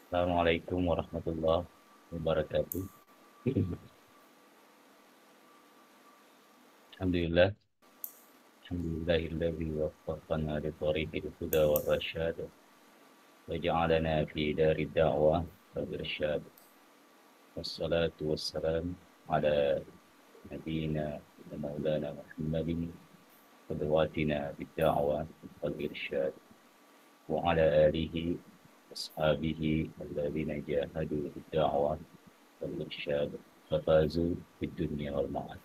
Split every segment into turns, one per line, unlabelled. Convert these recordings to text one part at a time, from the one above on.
Assalamualaikum warahmatullahi wabarakatuh. Alhamdulillah, alhamdulillahilladzi waffaqana li tariqil huda war rasyad wa ja'alana fi darid da'wah wal irsyad. Wassalatu wassalam ala nabiyyina wa maulana Muhammadin qudwatina bid da'wah wal irsyad wa ala alihi ashabihi alladhina jahadu bid da'wah wal irsyad fafazu fid dunya wal ma'ad.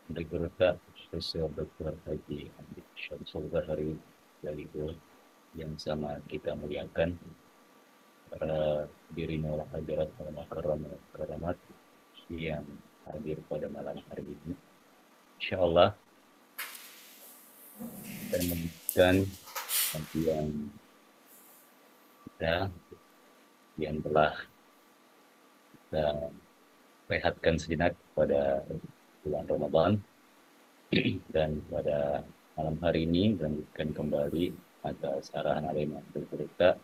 Bergerak sesuai Dr. Haji Hamid Syamsul Bahari dari yang sama kita muliakan para dirinya wal hadirat wal karamat yang hadir pada malam hari ini. Insyaallah kita melanjutkan kajian kita yang telah kita rehatkan sejenak pada bulan Ramadan dan pada malam hari ini melanjutkan kembali atas arahan alimah bercerita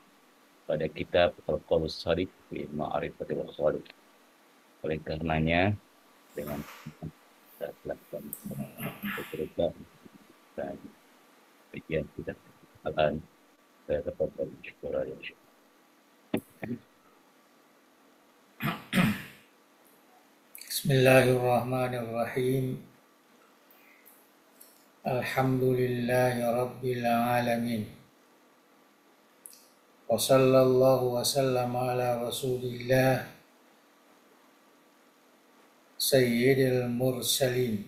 pada kitab Al-Qaulus Shadiq fi Ma'rifatil Khaliq. Oleh karenanya dengan kita lakukan bercerita dan kajian kita akan saya dapat bersyukur ya.
Bismillahirrahmanirrahim. Alhamdulillahi rabbil alamin. Wa sallallahu wa sallama ala Rasulillah sayyidil mursalin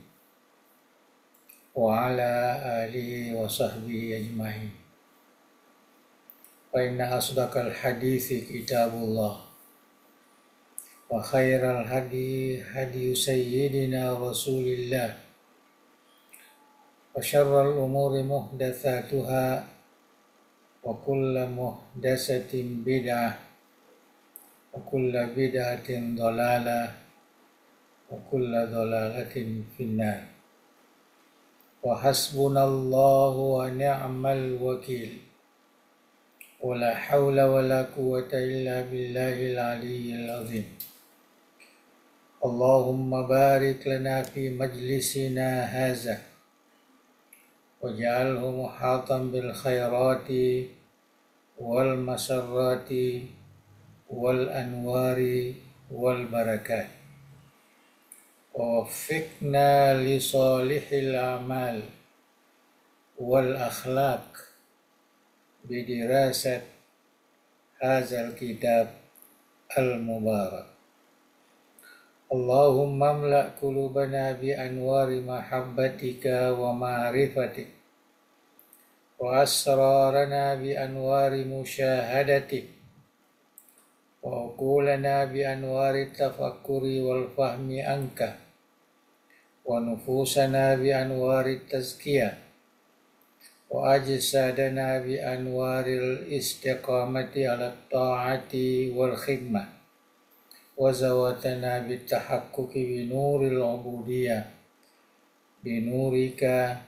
wa ala alihi wa sahbihi ajma'in. Fa inna asdaqal hadithi kitabullah wa khairal hadi hadi sayyidina Rasulillah wa syarral umuri muhdatsatuha wa kullu muhdatsatin bid'ah wa kullu bid'atin dhalalah wa kullu dhalalatin finnar. Wa hasbunallahu wa ni'mal wakil. Wa la hawla wa la quwwata illa billahil aliyyil azim. Allahumma barik lana fi majlisina hadza waj'alhu muhatan bil khairati wal masarrati wal anwari wal barakat. Waffiqna li salihil amal wal akhlaq bidirasat hadzal kitab al mubarak. Allahumma amla' qulubana bi anwari mahabbatika wa ma'rifatik wa asrarana bi anwari musyahadatik wa uqulana bi anwari tafakkuri wal fahmi anka wa nufusana bi anwari tazkiyah wa ajsadana bi anwaril istiqamati ala ta'ati wal khidmah wa zawatana bi tahaqquqi bi nuril ubudiyah bi nurika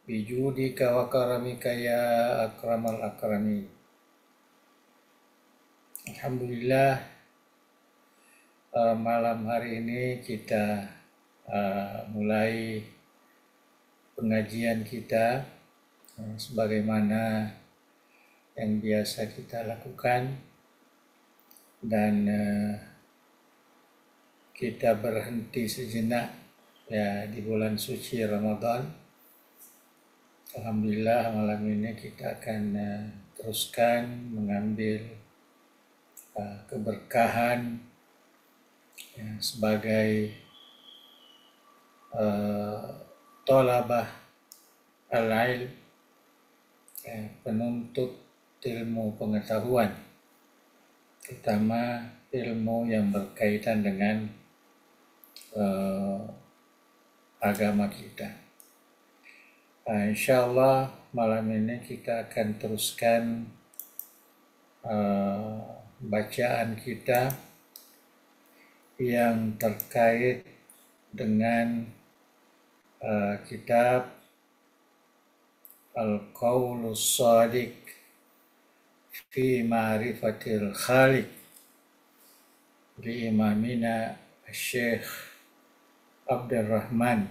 bi judika wa karamika ya akramal akramin. Alhamdulillah, malam hari ini kita mulai pengajian kita sebagaimana yang biasa kita lakukan, dan kita berhenti sejenak ya di bulan suci Ramadan. Alhamdulillah malam ini kita akan teruskan mengambil keberkahan ya, sebagai tolabah al-ilm, ya, penuntut ilmu pengetahuan, terutama ilmu yang berkaitan dengan agama kita. Insyaallah malam ini kita akan teruskan bacaan kita yang terkait dengan kitab Al-Qaulus Shadiq fi ma'rifatil khaliq li imamina Syekh Abdurrahman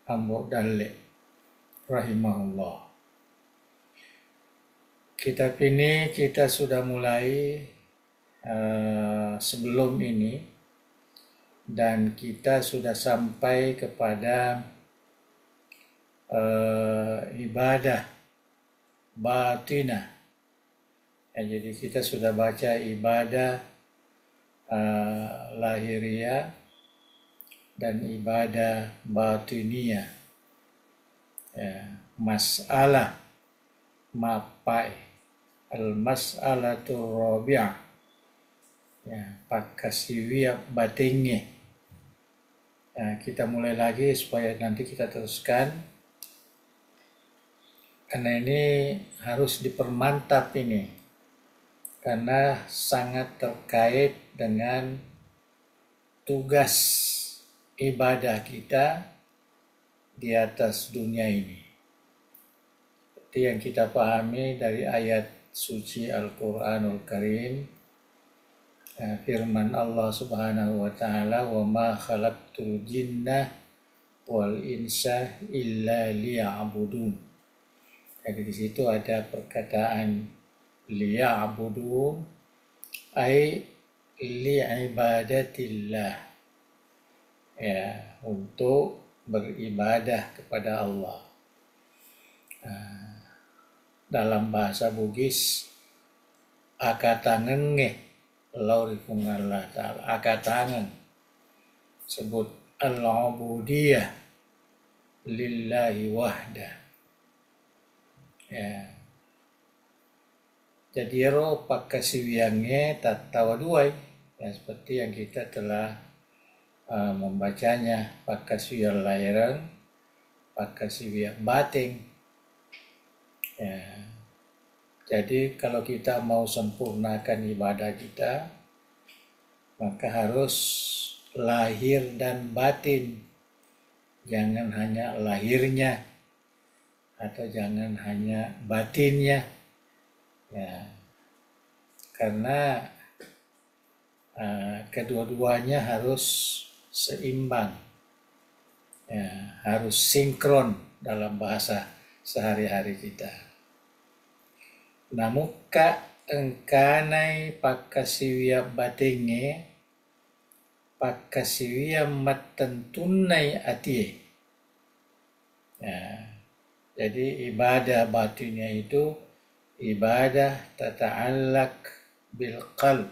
Ambo Dalle rahimahullah. Kitab ini kita sudah mulai sebelum ini, dan kita sudah sampai kepada ibadah batinah. Jadi kita sudah baca ibadah lahiriah dan ibadah batiniyah. Masalah mapai al-mas'alatu rabi'ah, pakasiwiyah batinnya. Kita mulai lagi supaya nanti kita teruskan, karena ini harus dipermantap ini, karena sangat terkait dengan tugas ibadah kita di atas dunia ini. Seperti yang kita pahami dari ayat suci Al-Quranul Karim, firman Allah Subhanahu wa Ta'ala, "Wa ma khalaqtul jinna wal insa illa liya'budun." Jadi di situ ada perkataan liya'budun, ai li'ibadatillah, untuk beribadah kepada Allah. Dalam bahasa Bugis, akatangen laurifung Allah Ta'ala, akatangen sebut al-ubudiyah lillahi wahda. Jadi ro pakasiwiangnya tatawa duai, seperti yang kita telah membacanya, pakasiwiang lahiran, pakasiwiang bating. Jadi kalau kita mau sempurnakan ibadah kita, maka harus lahir dan batin. Jangan hanya lahirnya atau jangan hanya batinnya. Karena kedua-duanya harus seimbang, harus sinkron dalam bahasa sehari-hari kita. Namuka engkanai pakasiwia batinge, pakasiwia matentunai atie. Jadi ibadah batinnya itu ibadah tata'allaq bil qalb.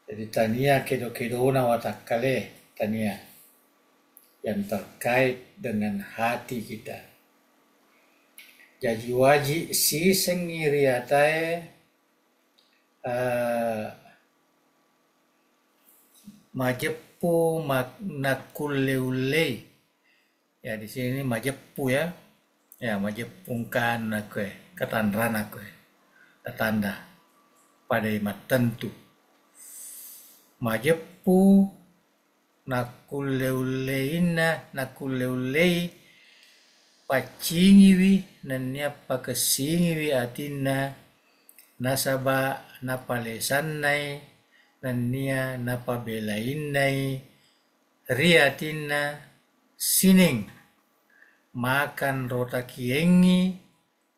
Jadi tania kedo-kedona watakale, tania yang terkait dengan hati kita. Jadi wajib si sengiriatai majepu maknakuleulei. Di sini majepu majepungkan aku ketanran aku ketanda pada imat tentu. Majepu nakuleulei pacingiwi nanya pakesingiwi atina nasaba napalesanai nania napabelainai riatina sining makan rota kiengi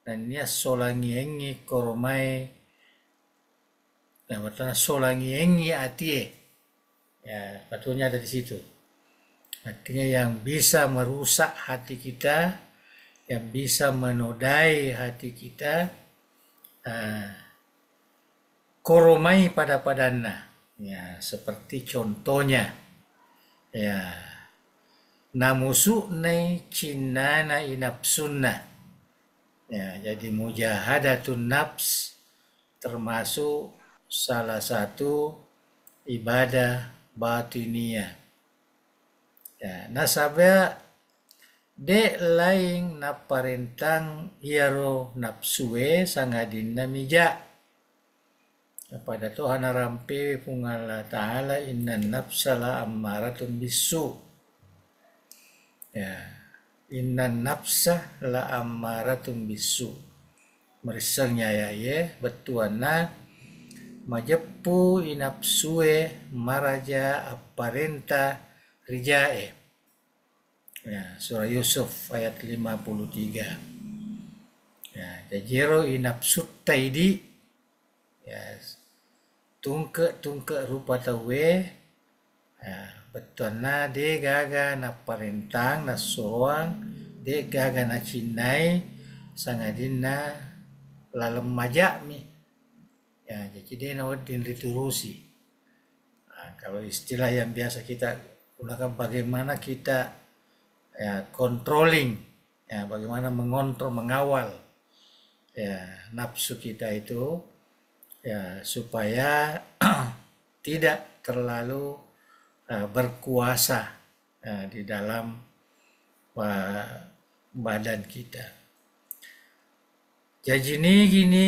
nania solangiengi koromai lewatana solangiengi atie. Patutnya ada di situ. Artinya yang bisa merusak hati kita, yang bisa menodai hati kita, koromai pada padana. Seperti contohnya, namusuknai cinana inapsunna. Jadi mujahadatun nafs termasuk salah satu ibadah batiniyah. Nasabya de laing naparentang iaro nafsue sangadin namija. Pada Tuhan rampe pungala ta'ala innan nafsala ammaratun bisu. Innan nafsa la ammaratun bisu. merisengnya ya betuana majepu inapsue maraja aparenta rijae. Ya, surah Yusuf ayat 53. Ya, jajero inapsut taidi ya tungke rupa tawe ya, betuana de gaga na parentang na soang de gaga na cinai sangadina lalem majak mi ya jadi dia nawadin diturusi. Nah, kalau istilah yang biasa kita gunakan bagaimana kita ya controlling ya bagaimana mengontrol mengawal ya nafsu kita itu ya supaya tidak terlalu berkuasa di dalam badan kita. Jadi gini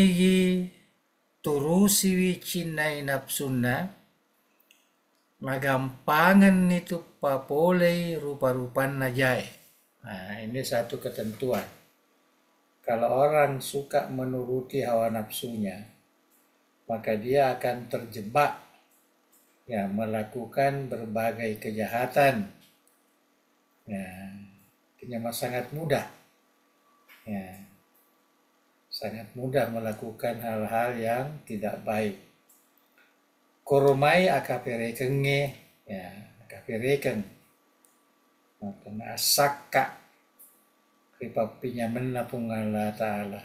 turusi wicinai nafsuna magampangan itu papolei rupa-rupan najai. Nah, ini satu ketentuan. Kalau orang suka menuruti hawa nafsunya, maka dia akan terjebak ya melakukan berbagai kejahatan. Ya, ini sangat mudah. Ya, sangat mudah melakukan hal-hal yang tidak baik. Koromai akaperekenge ya akapereken makan asaka kripapinya menapung Allah Ta'ala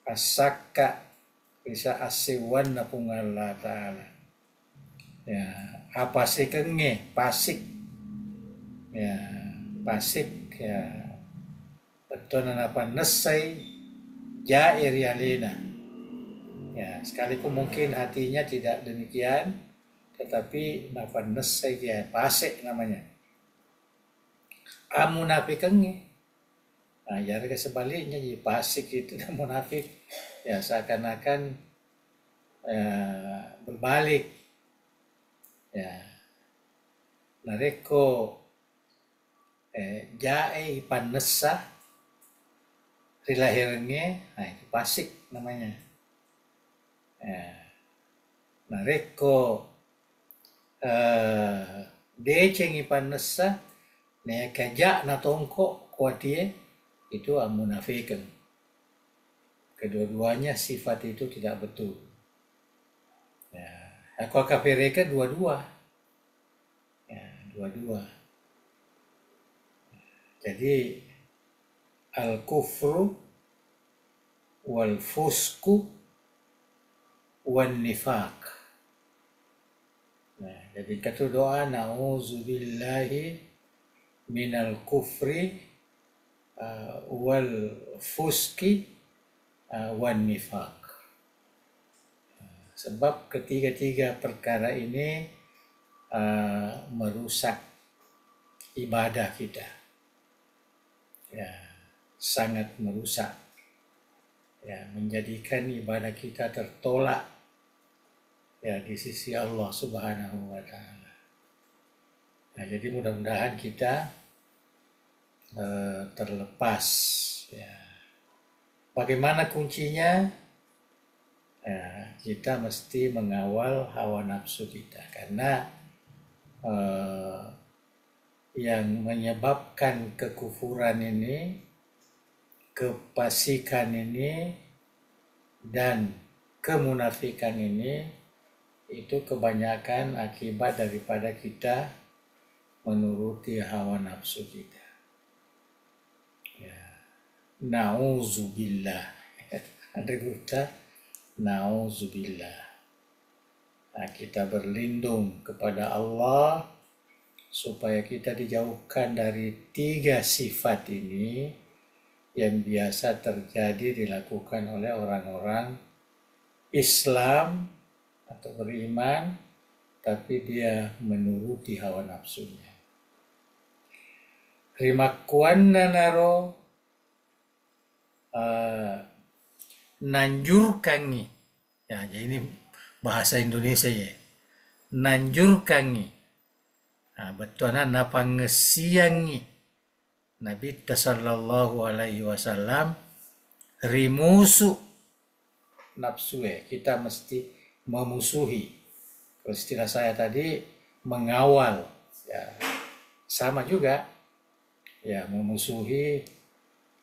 asaka bisa asewan napung Allah Ta'ala ya apa sih kenge pasik ya pasik ya betul apa nesai jair yalena. Ya, sekalipun mungkin hatinya tidak demikian, tetapi nafan nesai dia pasik namanya. Munafikannya. Nah, jadi sebaliknya jadi pasik itu dan munafik ya seakan-akan berbalik. Ya. Nareko jae ipan nesa rilahirnya, nah itu pasik namanya. Nareko deceng ipan nesa ne kajak na tongkok kuatie itu munafikan. Kedua-duanya sifat itu tidak betul. Ya, aku kafirkan dua-dua. Ya, dua-dua. Jadi al-kufru wal fusku wan nifaq. Nah, jadi kata doa na'udzubillahi minal kufri wal fuski wan nifaq. Sebab ketiga-tiga perkara ini merusak ibadah kita. Ya, sangat merusak. Ya, menjadikan ibadah kita tertolak ya di sisi Allah Subhanahu wa Ta'ala. Nah, jadi mudah-mudahan kita terlepas. Ya. Bagaimana kuncinya? Ya, kita mesti mengawal hawa nafsu kita karena yang menyebabkan kekufuran ini, kefasikan ini, dan kemunafikan ini itu kebanyakan akibat daripada kita menuruti hawa nafsu kita. Ya. Nauzubillah. Ada kata nauzubillah. Nah, kita berlindung kepada Allah supaya kita dijauhkan dari tiga sifat ini yang biasa terjadi dilakukan oleh orang-orang Islam atau beriman, tapi dia menuruti hawa nafsunya. Rimakuanna naro nanjurkangi. Ya, jadi ini bahasa Indonesia ya. Nanjurkangi. Nah, betulnya napangesiangi. Nabi sallallahu alaihi wasallam rimusu nafsu, kita mesti memusuhi. Kalau istilah saya tadi mengawal, ya sama juga, ya memusuhi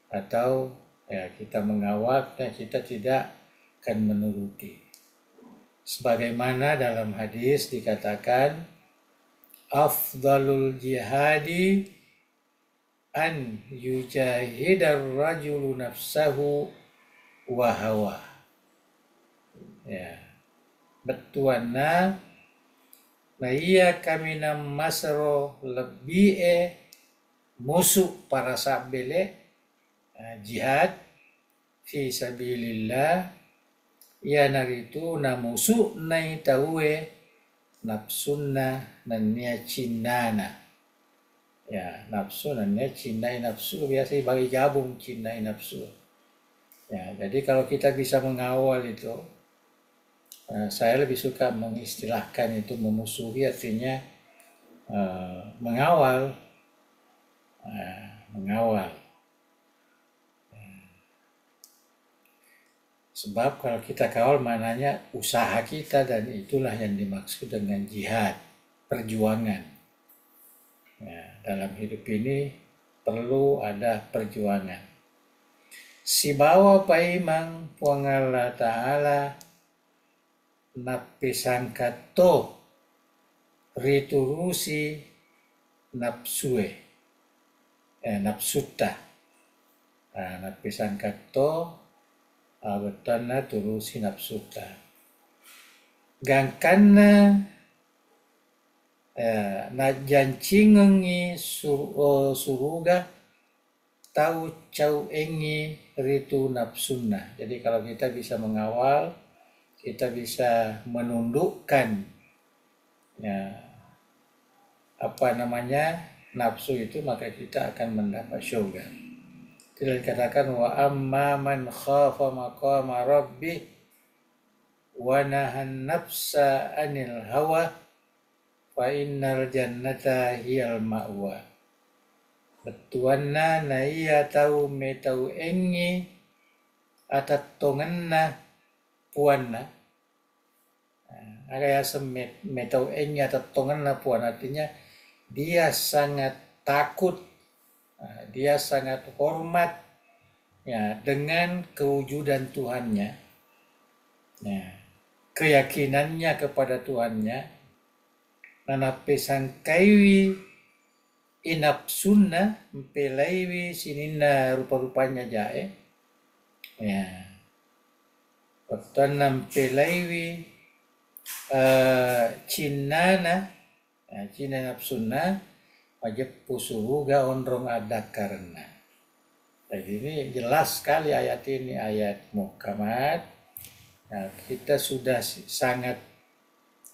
atau ya kita mengawal dan kita tidak akan menuruti. Sebagaimana dalam hadis dikatakan, afdalul jihadi an yujahidar rajulu nafsahu wa hawa. Ya, betuana na iya kami nam masro lebih musuh para sabele jihad fi sabilillah ya naritu na musuh nai tawe nafsunna nanya cinana. Ya, nafsu nanya cinai nafsu biasa bagi gabung cinai nafsu. Ya, jadi kalau kita bisa mengawal itu, saya lebih suka mengistilahkan itu memusuhi, artinya mengawal, mengawal. Sebab kalau kita kawal maknanya usaha kita, dan itulah yang dimaksud dengan jihad, perjuangan. Ya, dalam hidup ini perlu ada perjuangan. Si bawa paimang puang Allah Ta'ala napisangkato riturusi nafsue, nafsuta. Napisangkato betana turusi nafsuta. Gangkana na jancingengi suruga tahu cau engi ritu nafsunna. Jadi kalau kita bisa mengawal, kita bisa menundukkan nafsu itu, maka kita akan mendapat syurga. Tidak dikatakan wa amma man khafa maqama rabbih wa nahan nafsa anil hawa fa innal jannata hiyal ma'wa. Betuanna na iya tahu metau engi atat tonganna puanna. Agak semet metau engi atat tonganna puan, artinya dia sangat takut, dia sangat hormat ya dengan kewujudan Tuhannya, ya, keyakinannya kepada Tuhannya. Nanape sangkaiwi inapsunna mpelaiwi sinina rupa-rupanya jae, ya pertana mpelaiwi cinana, ya, cina nafsunna wajib pusuhuga ondrong ada karena. Jadi ini jelas sekali ayat ini, ayat muhkamat. Nah, kita sudah sangat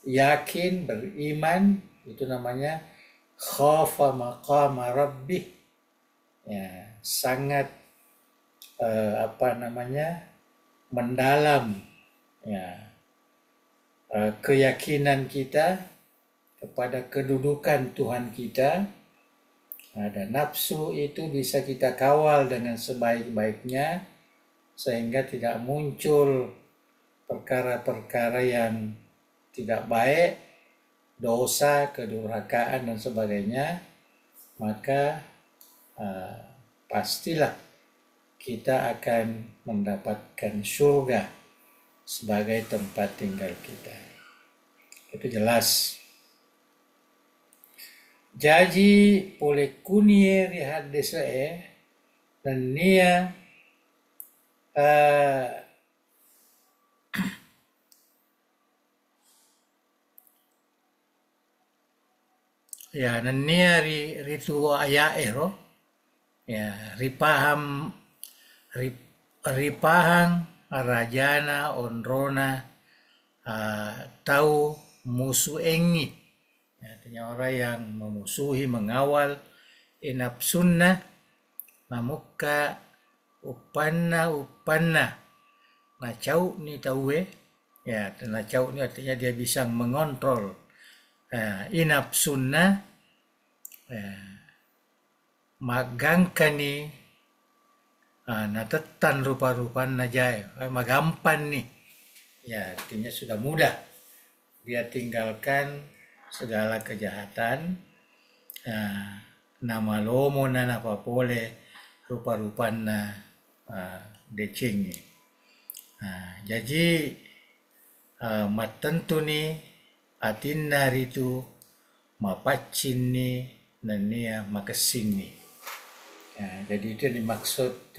yakin, beriman, itu namanya khafa maqama rabbih. Ya, sangat mendalam ya keyakinan kita kepada kedudukan Tuhan kita. Dan nafsu itu bisa kita kawal dengan sebaik-baiknya sehingga tidak muncul perkara-perkara yang tidak baik, dosa, kedurhakaan dan sebagainya. Maka pastilah kita akan mendapatkan surga sebagai tempat tinggal kita. Itu jelas. Jadi boleh kunie rihat desa dan nia ya nania ritu aya ero ya ripahang rajana onrona tahu musuh engi. Artinya orang yang memusuhi, mengawal inapsunna mamuka upanna nacau ni tahu ya, nacau ni artinya dia bisa mengontrol inapsunna magangkani natetan rupa-rupan najai, magampan nih. Ya, artinya sudah mudah. Dia tinggalkan segala kejahatan, nama lomo na napapole rupa-rupan na decing. Jadi matentu ni atin naritu mapacin ni nania makasing ni. Jadi itu dimaksud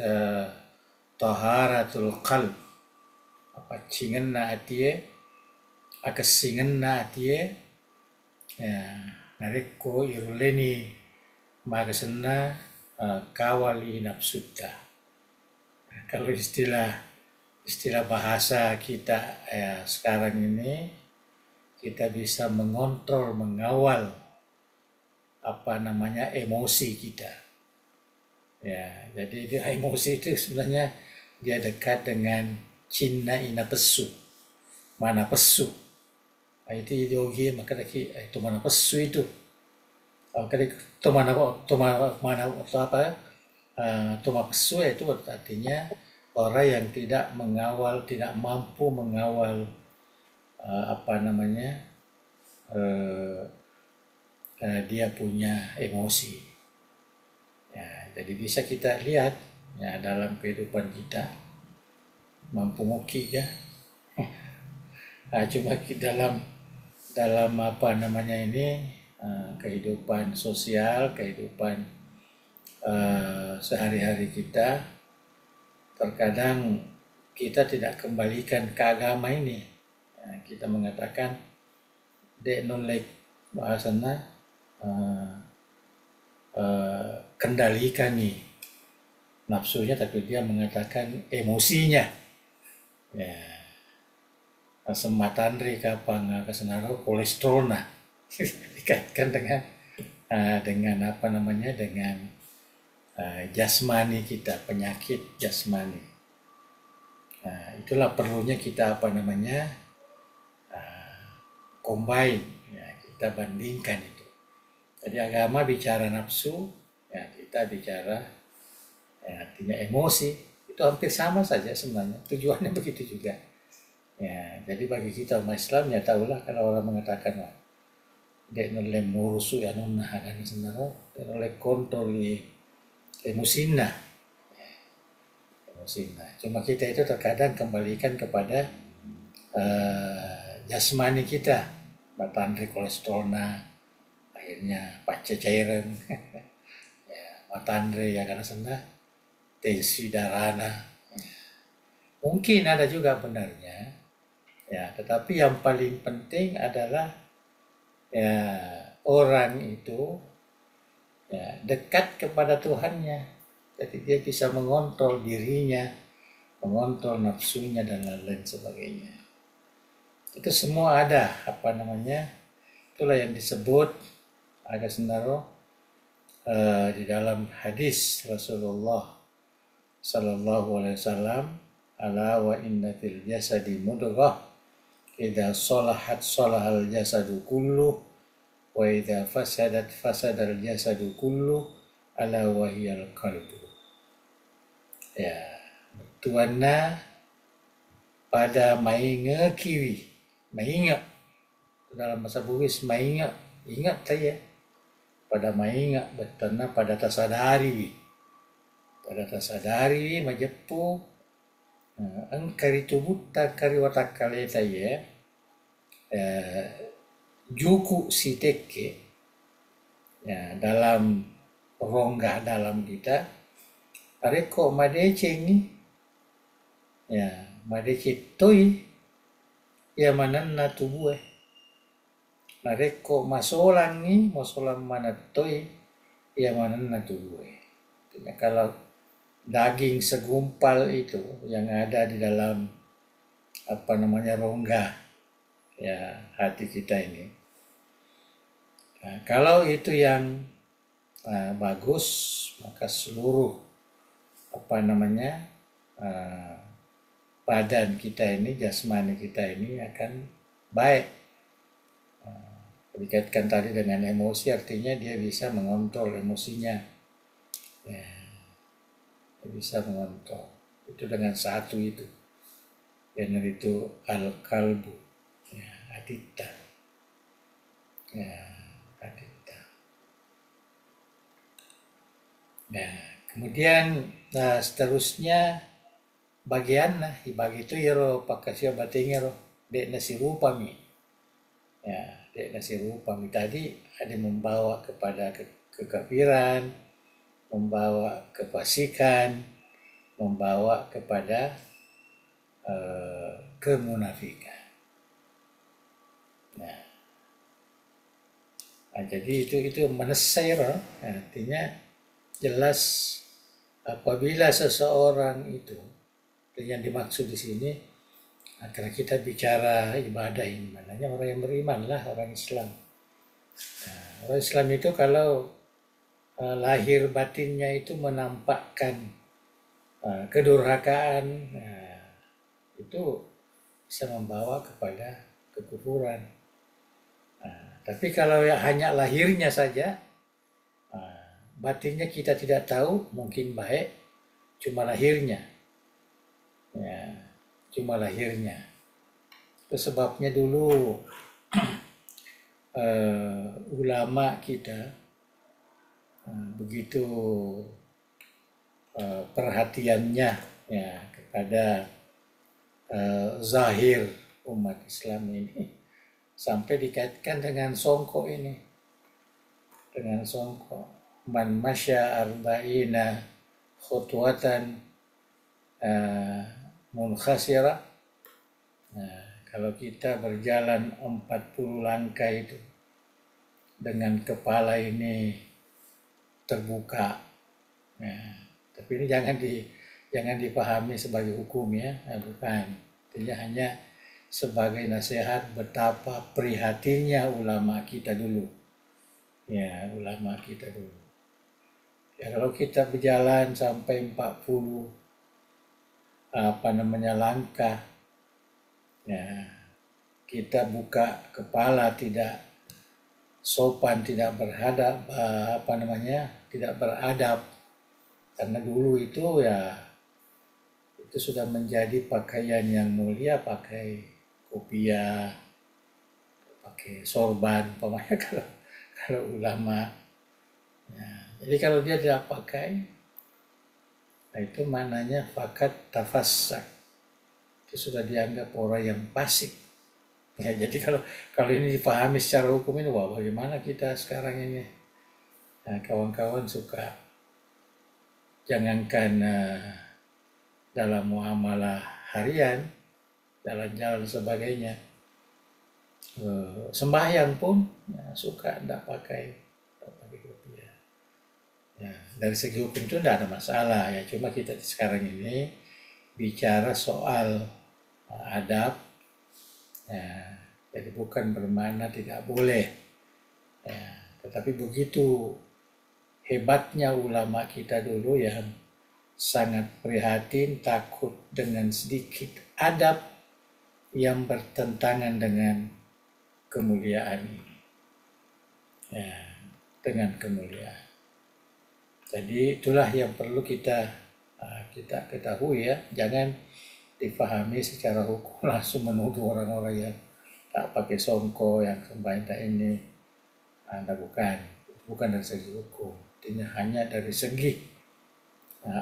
taharatul qalb, pacingan na atie, akasingan na atie, nariko iruleni magasana kawali nafsuta. Kalau istilah bahasa kita sekarang ini, kita bisa mengontrol, mengawal emosi kita. Ya, jadi emosi itu sebenarnya dia dekat dengan cinna ina pesu, mana pesu. Itu ideologi maka itu mana pesu itu. Itu mana pesu itu artinya orang yang tidak mampu mengawal dia punya emosi. Jadi bisa kita lihat dalam kehidupan kita mampu ngoki ya. Cuma dalam kehidupan sosial, kehidupan sehari-hari kita, terkadang kita tidak kembalikan ke agama ini. Kita mengatakan dek non-lek bahasana kendalikan nih nafsunya, tapi dia mengatakan emosinya. Ya, sematandri kapang kesenaro kolesterol nah dikaitkan dengan jasmani kita, penyakit jasmani. Itulah perlunya kita combine, kita bandingkan itu. Jadi agama bicara nafsu, kita bicara artinya emosi, itu hampir sama saja sebenarnya, tujuannya begitu juga. Jadi bagi kita umat Islam ya tahulah kalau orang mengatakan dek nolem murusu ya nona dan sebenarnya oleh kontrol emosina. Cuma kita itu terkadang kembalikan kepada jasmani kita, batandri kolesterolna, akhirnya paca cairan, matandre ya karena sana tensi darahna. Mungkin ada juga benarnya, tetapi yang paling penting adalah orang itu dekat kepada Tuhannya, jadi dia bisa mengontrol dirinya, mengontrol nafsunya dan lain-lain sebagainya. Itu semua ada itulah yang disebut agak senaro di dalam hadis Rasulullah Sallallahu Alaihi Wasallam, ala wa inna fil jasadi mudghah idza salahat salahal jasadu kullu wa idza fasadat fasadal jasadu kullu ala wa hiyal qalbu. Tuanna pada mainga kiwi, mainga dalam bahasa Bugis mainga, ingat saya pada mainga betana pada tasadari majepu angkari tubuta kari watakale saya juku siteke dalam rongga dalam kita areko madece ini madece toi ya mananna tubuh nareko masolang mana toi ya mananna tubuh. Kalau daging segumpal itu yang ada di dalam rongga hati kita ini. Kalau itu yang bagus, maka seluruh badan kita ini, jasmani kita ini akan baik. Dikaitkan tadi dengan emosi, artinya dia bisa mengontrol emosinya. bisa mengontrol. Itu dengan satu itu, yang itu al-qalbu, ya, adita, ya, adita. Nah, kemudian seterusnya bagian bagi itu yero pakasya batingero dek nasi rupami, ya, dek nasi rupami tadi ada membawa kepada kekafiran, membawa kefasikan, membawa kepada kemunafikan. Nah, jadi itu menesair, artinya jelas apabila seseorang itu yang dimaksud di sini, karena kita bicara ibadah ini, maknanya orang yang beriman lah, orang Islam. Nah, orang Islam itu kalau lahir batinnya itu menampakkan kedurhakaan, itu bisa membawa kepada kekufuran. Tapi kalau hanya lahirnya saja, batinnya kita tidak tahu, mungkin baik, cuma lahirnya. Ya, cuma lahirnya. Itu sebabnya dulu ulama kita begitu perhatiannya, ya, kepada zahir umat Islam ini, sampai dikaitkan dengan songkok ini, dengan songkok. Man masya arba'ina khutwatan munkhasira. Nah, kalau kita berjalan 40 langkah itu dengan kepala ini terbuka, nah, tapi ini jangan dipahami sebagai hukum, ya, bukan. Artinya hanya sebagai nasihat betapa prihatinnya ulama kita dulu, ya, ulama kita dulu. Ya, kalau kita berjalan sampai 40 langkah, ya, kita buka kepala tidak sopan, tidak beradab, tidak beradab, karena dulu itu, ya, itu sudah menjadi pakaian yang mulia, pakai kopiah, pakai sorban, pokoknya kalau ulama. Ya, jadi kalau dia tidak pakai, nah itu maknanya fakat tafassak, itu sudah dianggap orang yang fasik. Ya, jadi kalau ini dipahami secara hukum ini, wah, bagaimana kita sekarang ini? Nah, kawan-kawan suka, jangankan dalam muamalah harian, jalan-jalan sebagainya, sembahyang pun, ya, suka tidak pakai kopiah. Ya, dari segi hukum itu tidak ada masalah, ya, cuma kita sekarang ini bicara soal adab, ya, jadi bukan bermakna tidak boleh, ya, tetapi begitu hebatnya ulama kita dulu yang sangat prihatin, takut dengan sedikit adab yang bertentangan dengan kemuliaan ini, ya, dengan kemuliaan. Jadi itulah yang perlu kita ketahui, ya, jangan dipahami secara hukum langsung menuduh orang-orang yang tak pakai songko, yang sembahyang tak ini. Anda bukan dari segi hukum, artinya hanya dari segi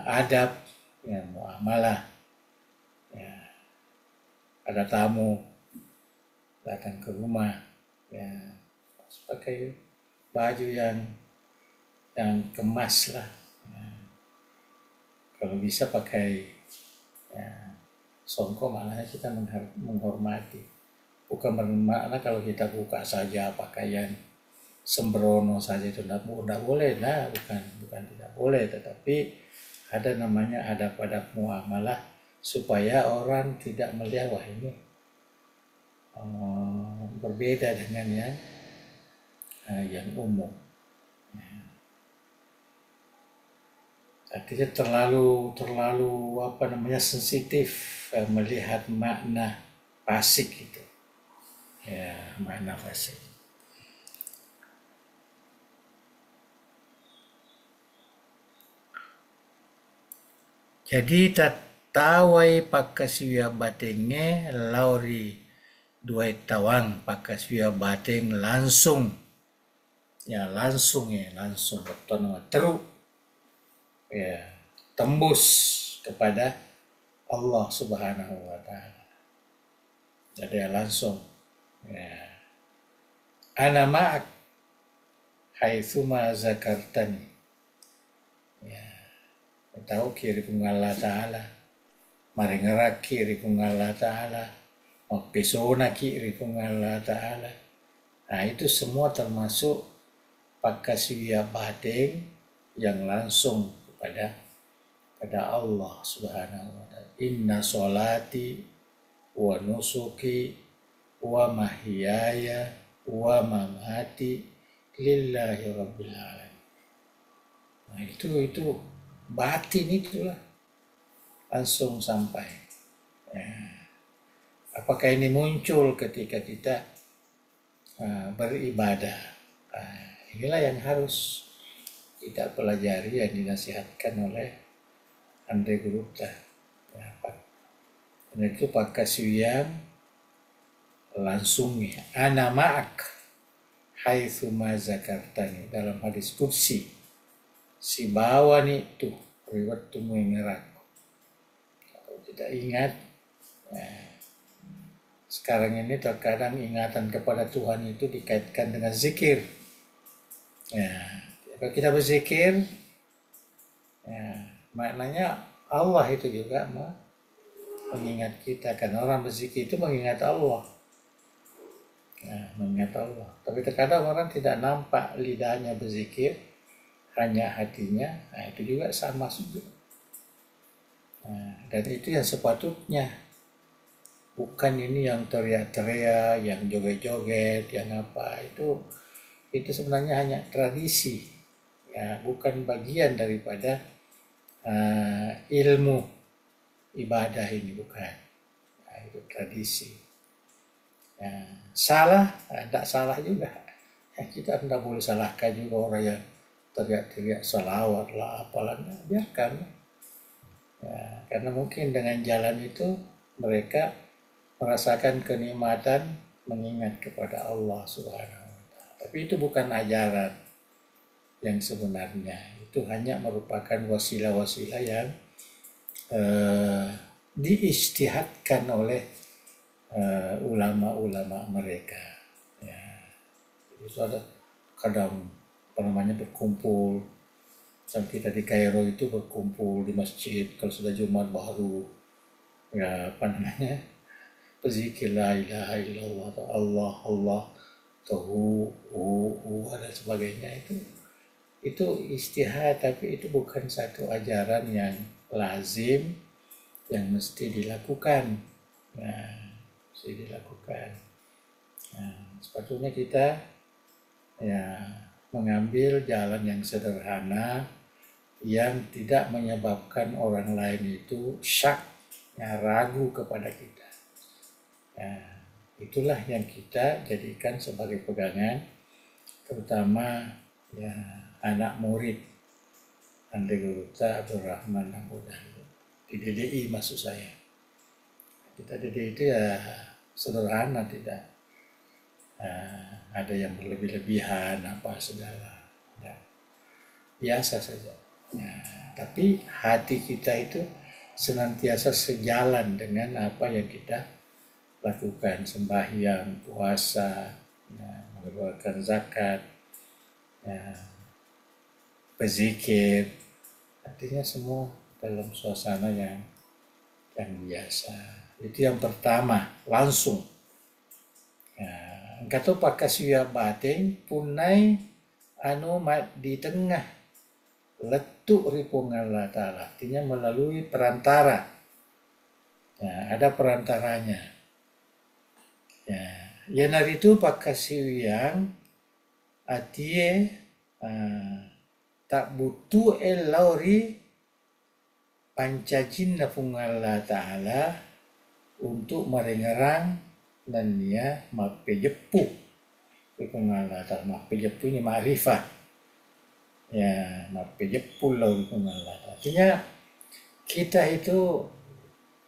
adab, ya, muamalah, ya, ada tamu datang ke rumah, ya, pakai baju yang kemas lah, ya. Kalau bisa pakai, ya, songko, maknanya kita menghormati, bukan bermakna kalau kita buka saja pakaian sembrono saja itu tidak boleh. Nah, bukan tidak boleh, tetapi ada namanya adab-adab muamalah supaya orang tidak melihat, wah, ini berbeda dengan yang umum. Artinya terlalu sensitif melihat makna fasik itu, ya, makna fasik. Jadi tatawai pakasiya batenge lauri dua tawang pakasiya bateng langsung ya langsung beton teruk ya tembus kepada Allah Subhanahu wa taala. Jadi langsung ya ana ma'ak haitsuma zakartani. Ya, tahu kiri kung Allah taala. Maringerak kiri kung Allah taala. Magpesona kiri kung Allah taala. Nah, itu semua termasuk pakasiya bateng yang langsung kepada Allah Subhanahu wa taala. Inna sholati wa nusuki wa mahyaya wa mamati lillahi rabbil alamin. Nah, itu batin itulah langsung sampai. Ya. Apakah ini muncul ketika kita beribadah? Inilah yang harus kita pelajari yang dinasihatkan oleh Andre Gurupta. Ya, dan itu pakasiyam langsungnya. Ana ma'ak haitsuma zakartani. Dalam hadis qudsi. Si bawan itu riwayat mengerakku. Kalau tidak ingat, ya, sekarang ini terkadang ingatan kepada Tuhan itu dikaitkan dengan zikir. Ya, kalau kita berzikir, ya, maknanya Allah itu juga mengingat kita. Karena orang berzikir itu mengingat Allah. Ya, mengingat Allah. Tapi terkadang orang tidak nampak lidahnya berzikir, hanya hatinya. Nah, itu juga sama juga. Nah, dan itu yang sepatutnya. Bukan ini yang teriak-teriak, yang joget-joget, yang apa. Itu sebenarnya hanya tradisi. Ya, bukan bagian daripada ilmu ibadah ini, bukan. Nah, itu tradisi. Ya, salah, tidak salah juga. Ya, kita tidak boleh salahkan juga orang yang teriak-teriak salawat lah, apalah, biarkan. Ya, karena mungkin dengan jalan itu mereka merasakan kenikmatan mengingat kepada Allah Subhanahu wa taala. Tapi itu bukan ajaran yang sebenarnya. Itu hanya merupakan wasilah-wasilah yang diistihadkan oleh ulama-ulama mereka. Ya. Itu ada kadang berkumpul. Sampai kita di Kairo itu berkumpul di masjid kalau sudah Jumat baru. Ya, berzikir la ilaha illallah, Allah, Tuhu, dan sebagainya. Itu istihad, tapi itu bukan satu ajaran yang lazim yang mesti dilakukan. Nah, sepatutnya kita ya mengambil jalan yang sederhana yang tidak menyebabkan orang lain itu syak, ya, ragu kepada kita. Nah, itulah yang kita jadikan sebagai pegangan, terutama ya anak murid Andre Gurupta Abdurrahman Namudan di DDI maksud saya. Kita DDI itu ya sederhana, tidak ada yang berlebih-lebihan apa segala, ya, biasa saja. Ya, tapi hati kita itu senantiasa sejalan dengan apa yang kita lakukan, sembahyang, puasa, ya, mengeluarkan zakat, ya, berzikir, artinya semua dalam suasana yang biasa. Itu yang pertama, langsung. Ya, kata pakasiya bateng punai di tengah letuk ripung Allah Ta'ala, artinya melalui perantara. Ya, ada perantaranya. Ya, yanar itu pakasiyang atie tak butuh lauri pancajin nafung Allah Ta'ala untuk merengerang dan dia mapejepu ripung Allah Ta'ala. Mapejepu ini ma'rifah. Ya, mapejepu lau ripung Allah Ta'ala. Artinya kita itu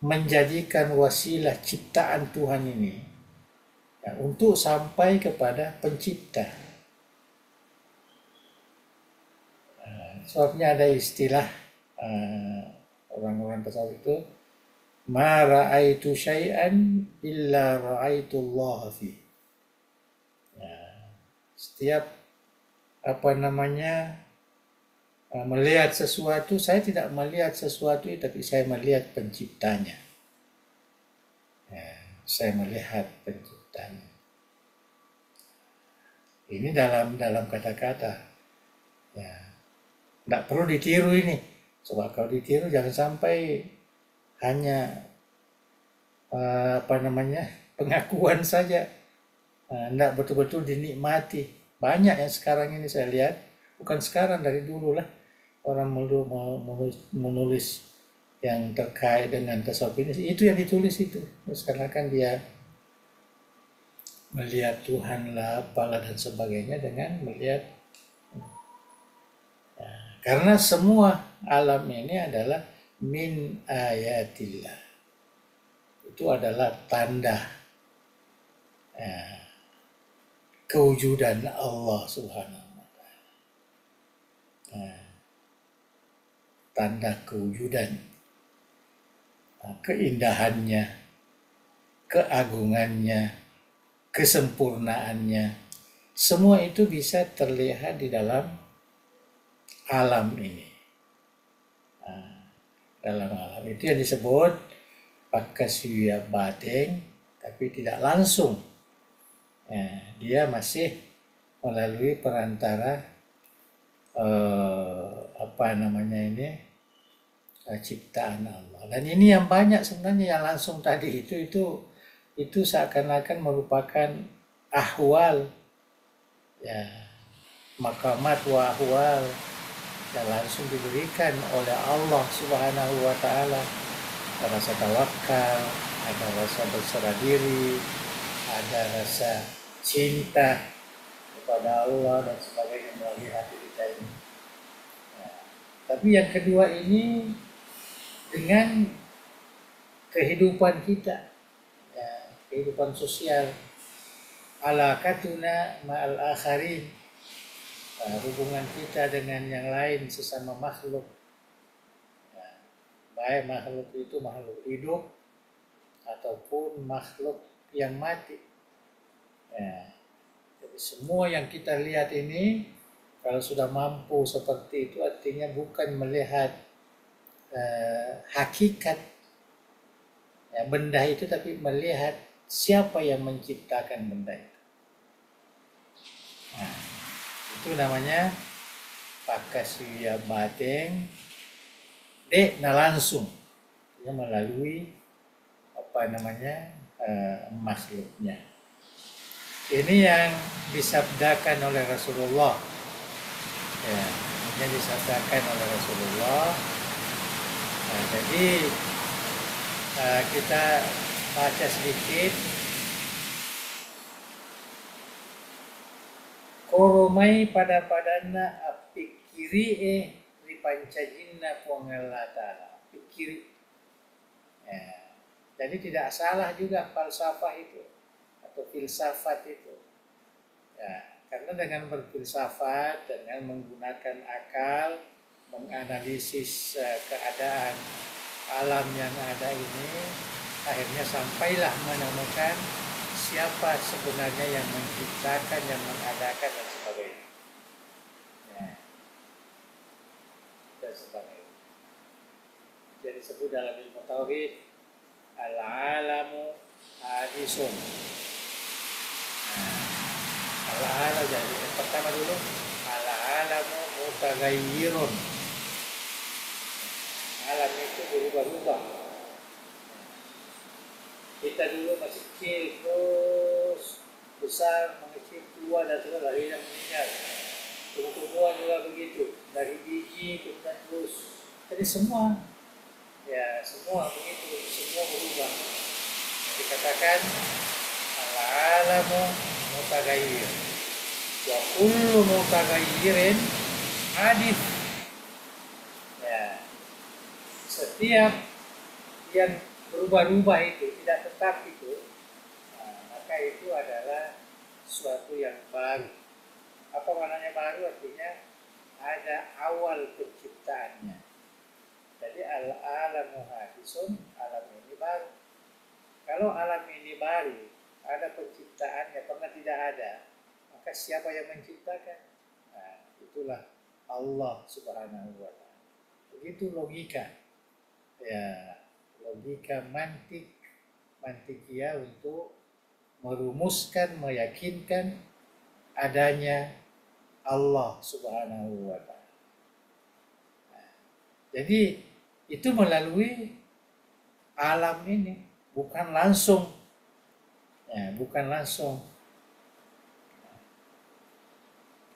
menjadikan wasilah ciptaan Tuhan ini ya, untuk sampai kepada pencipta. Sebabnya ada istilah orang-orang tasawuf itu, ma ra'aitu syai'an illa ra'aitullah fi. Setiap melihat sesuatu, saya tidak melihat sesuatu tapi saya melihat penciptanya. Saya melihat penciptanya. Ini dalam kata-kata. Ya, tidak perlu ditiru ini. Sebab kalau ditiru jangan sampai hanya pengakuan saja, tidak betul-betul dinikmati. Banyak yang sekarang ini saya lihat, bukan sekarang, dari dulu lah orang menulis yang terkait dengan tasawuf ini, itu yang ditulis itu. Karena kan dia melihat Tuhan lah, apalah dan sebagainya dengan melihat. Karena semua alam ini adalah min ayatillah. Itu adalah tanda kewujudan Allah Subhanahu wa Ta'ala. Tanda kewujudan, keindahannya, keagungannya, kesempurnaannya, semua itu bisa terlihat di dalam alam ini. Dalam alam itu yang disebut pakasya batin, tapi tidak langsung. Dia masih melalui perantara ciptaan Allah. Dan ini yang banyak sebenarnya yang langsung tadi itu seakan-akan merupakan ahwal, ya, maqamat wa ahwal yang langsung diberikan oleh Allah Subhanahu wa Ta'ala. Ada rasa tawakal, ada rasa berserah diri, ada rasa cinta kepada Allah dan sebagainya melalui hati kita ini. Tapi yang kedua ini dengan kehidupan kita, ya, kehidupan sosial, alaqatuna ma'al akharin, hubungan kita dengan yang lain sesama makhluk, baik makhluk itu makhluk hidup ataupun makhluk yang mati. Jadi semua yang kita lihat ini, kalau sudah mampu seperti itu, artinya bukan melihat hakikat benda itu, tapi melihat siapa yang menciptakan benda itu. Itu namanya pakasya batin langsung, ya, melalui makhluknya. Ini yang disabdakan oleh Rasulullah, ya, yang disabdakan oleh Rasulullah. Jadi kita baca sedikit. Koromai pada padana apikiri ripancajinna pongelatala. Pikiri. Ya. Jadi tidak salah juga falsafah itu atau filsafat itu. Ya, karena dengan berfilsafat, dengan menggunakan akal, menganalisis keadaan alam yang ada ini, akhirnya sampailah menemukan siapa sebenarnya yang menciptakan, yang mengadakan dan sebagainya. Dan sebagainya. Jadi disebut dalam ilmu tauhid al-alamu hadisun. Al-alam, jadi yang pertama dulu al-alamu mutaghayyirun. Alam itu berubah-ubah. Kita dulu masih kecil, terus besar, mengecil, tua, dan terus lahir dan meninggal. Tumbuhan juga begitu, dari biji kemudian terus. Jadi semua, ya semua begitu, semua berubah. Dikatakan al-alamu mutaghayyir. Wa kullu mutaghayyirin hadits. Ya, setiap yang berubah-ubah itu tidak tetap itu, maka itu adalah suatu yang baru. Apa maknanya baru? Artinya ada awal penciptaannya. Jadi al-alamu hadisun, alam ini baru. Kalau alam ini baru, ada penciptaannya, pernah tidak ada, maka siapa yang menciptakan? Nah, itulah Allah Subhanahu wa Ta'ala. Begitu logika, ya, logika mantikia untuk merumuskan, meyakinkan adanya Allah Subhanahu wa Ta'ala. Nah, jadi itu melalui alam ini, bukan langsung, ya, bukan langsung.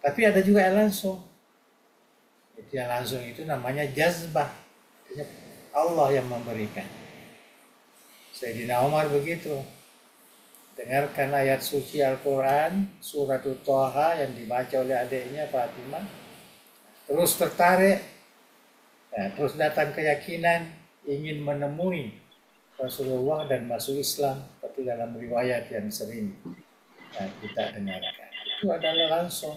Tapi ada juga yang langsung. Itu yang langsung itu namanya jazbah. Allah yang memberikan. Sayyidina Umar begitu. Dengarkan ayat suci Al-Quran, surat Thaha yang dibaca oleh adiknya Fatimah. Terus tertarik, ya, terus datang keyakinan ingin menemui Rasulullah dan masuk Islam. Seperti dalam riwayat yang sering kita dengarkan. Itu adalah langsung.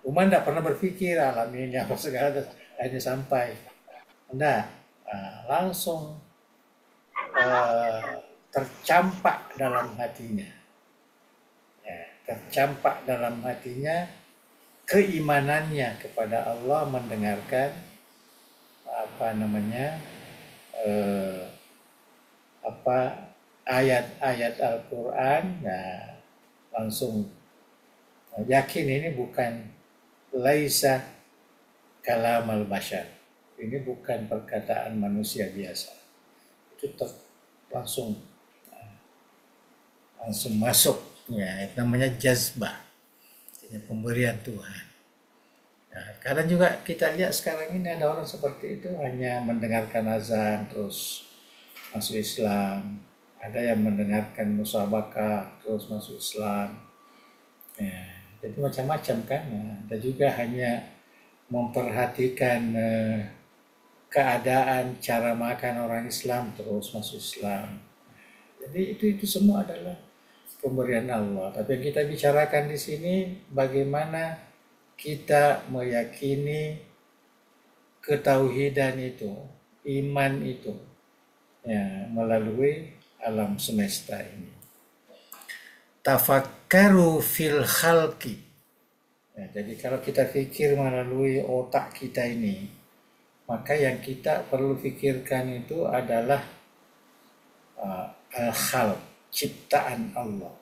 Umar tidak pernah berpikir alam ini apa segala, hanya sampai. Tidak, langsung tercampak dalam hatinya. Ya, tercampak dalam hatinya keimanannya kepada Allah, mendengarkan ayat-ayat Al-Quran, ya, langsung yakin ini bukan laisa kalamal bashar, ini bukan perkataan manusia biasa. Itu langsung masuk, ya, namanya jazbah, pemberian Tuhan. Nah, kadang juga kita lihat sekarang ini ada orang seperti itu, hanya mendengarkan azan terus masuk Islam. Ada yang mendengarkan musabakah terus masuk Islam. Ya, jadi macam-macam kan. Nah, ada juga hanya memperhatikan keadaan cara makan orang Islam terus masuk Islam. Jadi itu semua adalah pemberian Allah. Tapi yang kita bicarakan di sini bagaimana kita meyakini ketauhidan itu, iman itu, ya, melalui alam semesta ini. Tafakkaru fil khalqi. Ya, jadi kalau kita pikir melalui otak kita ini, maka yang kita perlu pikirkan itu adalah al-khalq, ciptaan Allah.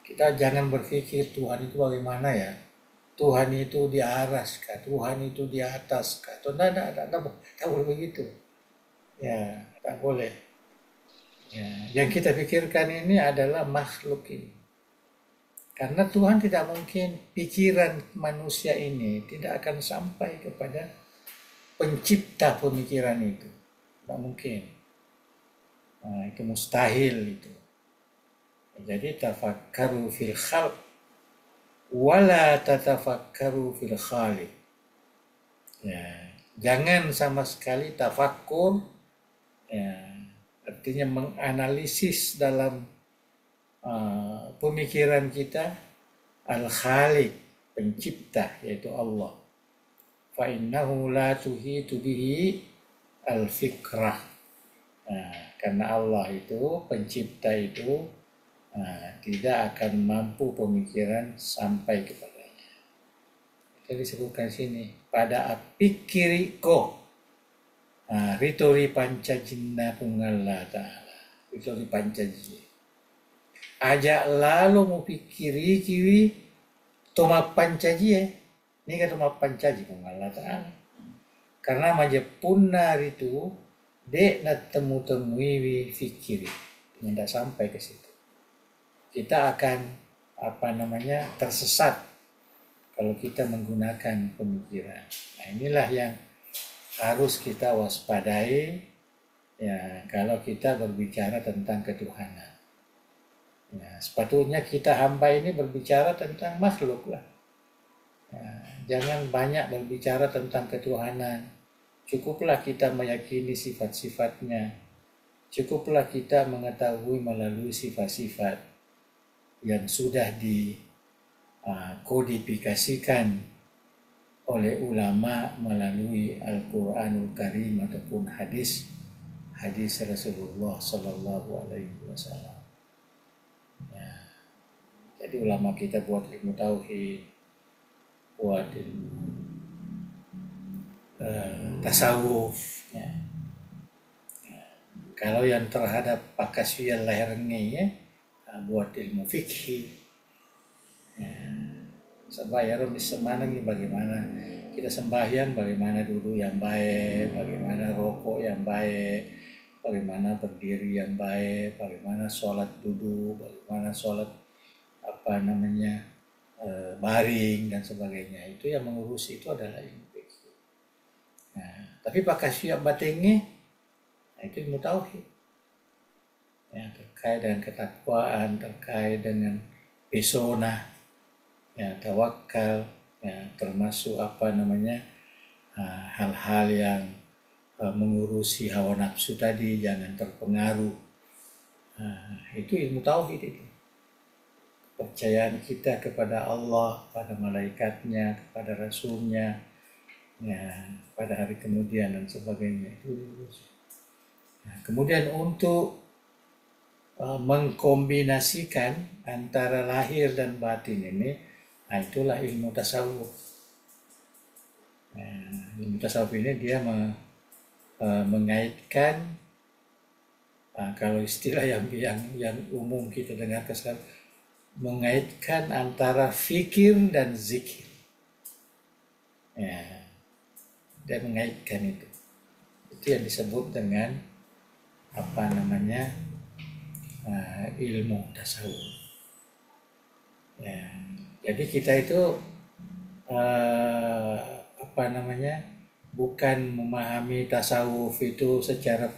Kita jangan berpikir Tuhan itu bagaimana ya, Tuhan itu di atas kah, Tuhan itu di atas kah. Tidak boleh begitu. Ya, tak boleh. Ya, yang kita pikirkan ini adalah makhluk ini. Karena Tuhan tidak mungkin, pikiran manusia ini tidak akan sampai kepada pencipta pemikiran itu. Tidak mungkin. Nah, itu mustahil itu. Jadi tafakkaru fil khalq wala tatafakkaru fil khaliq. Ya, jangan sama sekali tafakkur, ya, artinya menganalisis dalam pemikiran kita al-khaliq, pencipta, yaitu Allah. Fa innahu la tuhitu bihi al-fikrah. Nah, karena Allah itu, pencipta itu, tidak akan mampu pemikiran sampai kepadanya. Itu disebutkan sini, pada apikiriko, ritori pancajinna pungalla ta'ala, ritori pancaji. Aja lalu mau pikiri kiwi toma pancaji, ini kan toma pancaji pungalla ta'ala. Karena majepunna itu dek na temu-temui fikiri, tidak sampai ke situ. Kita akan tersesat kalau kita menggunakan pemikiran. Nah, inilah yang harus kita waspadai, ya, kalau kita berbicara tentang ketuhanan. Ya, sepatutnya kita hamba ini berbicara tentang makhluk lah. Ya, jangan banyak berbicara tentang ketuhanan. Cukuplah kita meyakini sifat-sifatnya. Cukuplah kita mengetahui melalui sifat-sifat yang sudah dikodifikasikan oleh ulama melalui Al-Quranul Karim ataupun hadis Rasulullah Sallallahu Alaihi Wasallam. Ya. Jadi ulama kita buat ilmu tauhid, buat ilmu tasawuf. Ya. Kalau yang terhadap pakasya lahirnya ya, buat ilmu fikih. Ya. Sembahyang semanang bagaimana kita sembahyang, bagaimana duduk yang baik, bagaimana rokok yang baik, bagaimana berdiri yang baik, bagaimana sholat duduk, bagaimana sholat baring dan sebagainya. Itu yang mengurus itu adalah ilmu fikih. Nah, tapi pakasya batinnya itu ilmu tauhid. Ya, terkait dengan ketakwaan, terkait dengan pesona, ya, tawakal, ya, termasuk hal-hal yang mengurusi hawa nafsu tadi, jangan terpengaruh. Itu ilmu tauhid itu. Kepercayaan kita kepada Allah, pada malaikatnya, kepada Rasulnya, ya, pada hari kemudian dan sebagainya itu. Nah, kemudian untuk mengkombinasikan antara lahir dan batin ini, itulah ilmu tasawuf. Nah, ilmu tasawuf ini dia mengaitkan, kalau istilah yang umum kita dengar sekarang, mengaitkan antara fikir dan zikir. Ya, dia mengaitkan itu. Itu yang disebut dengan ilmu tasawuf. Ya, jadi kita itu bukan memahami tasawuf itu secara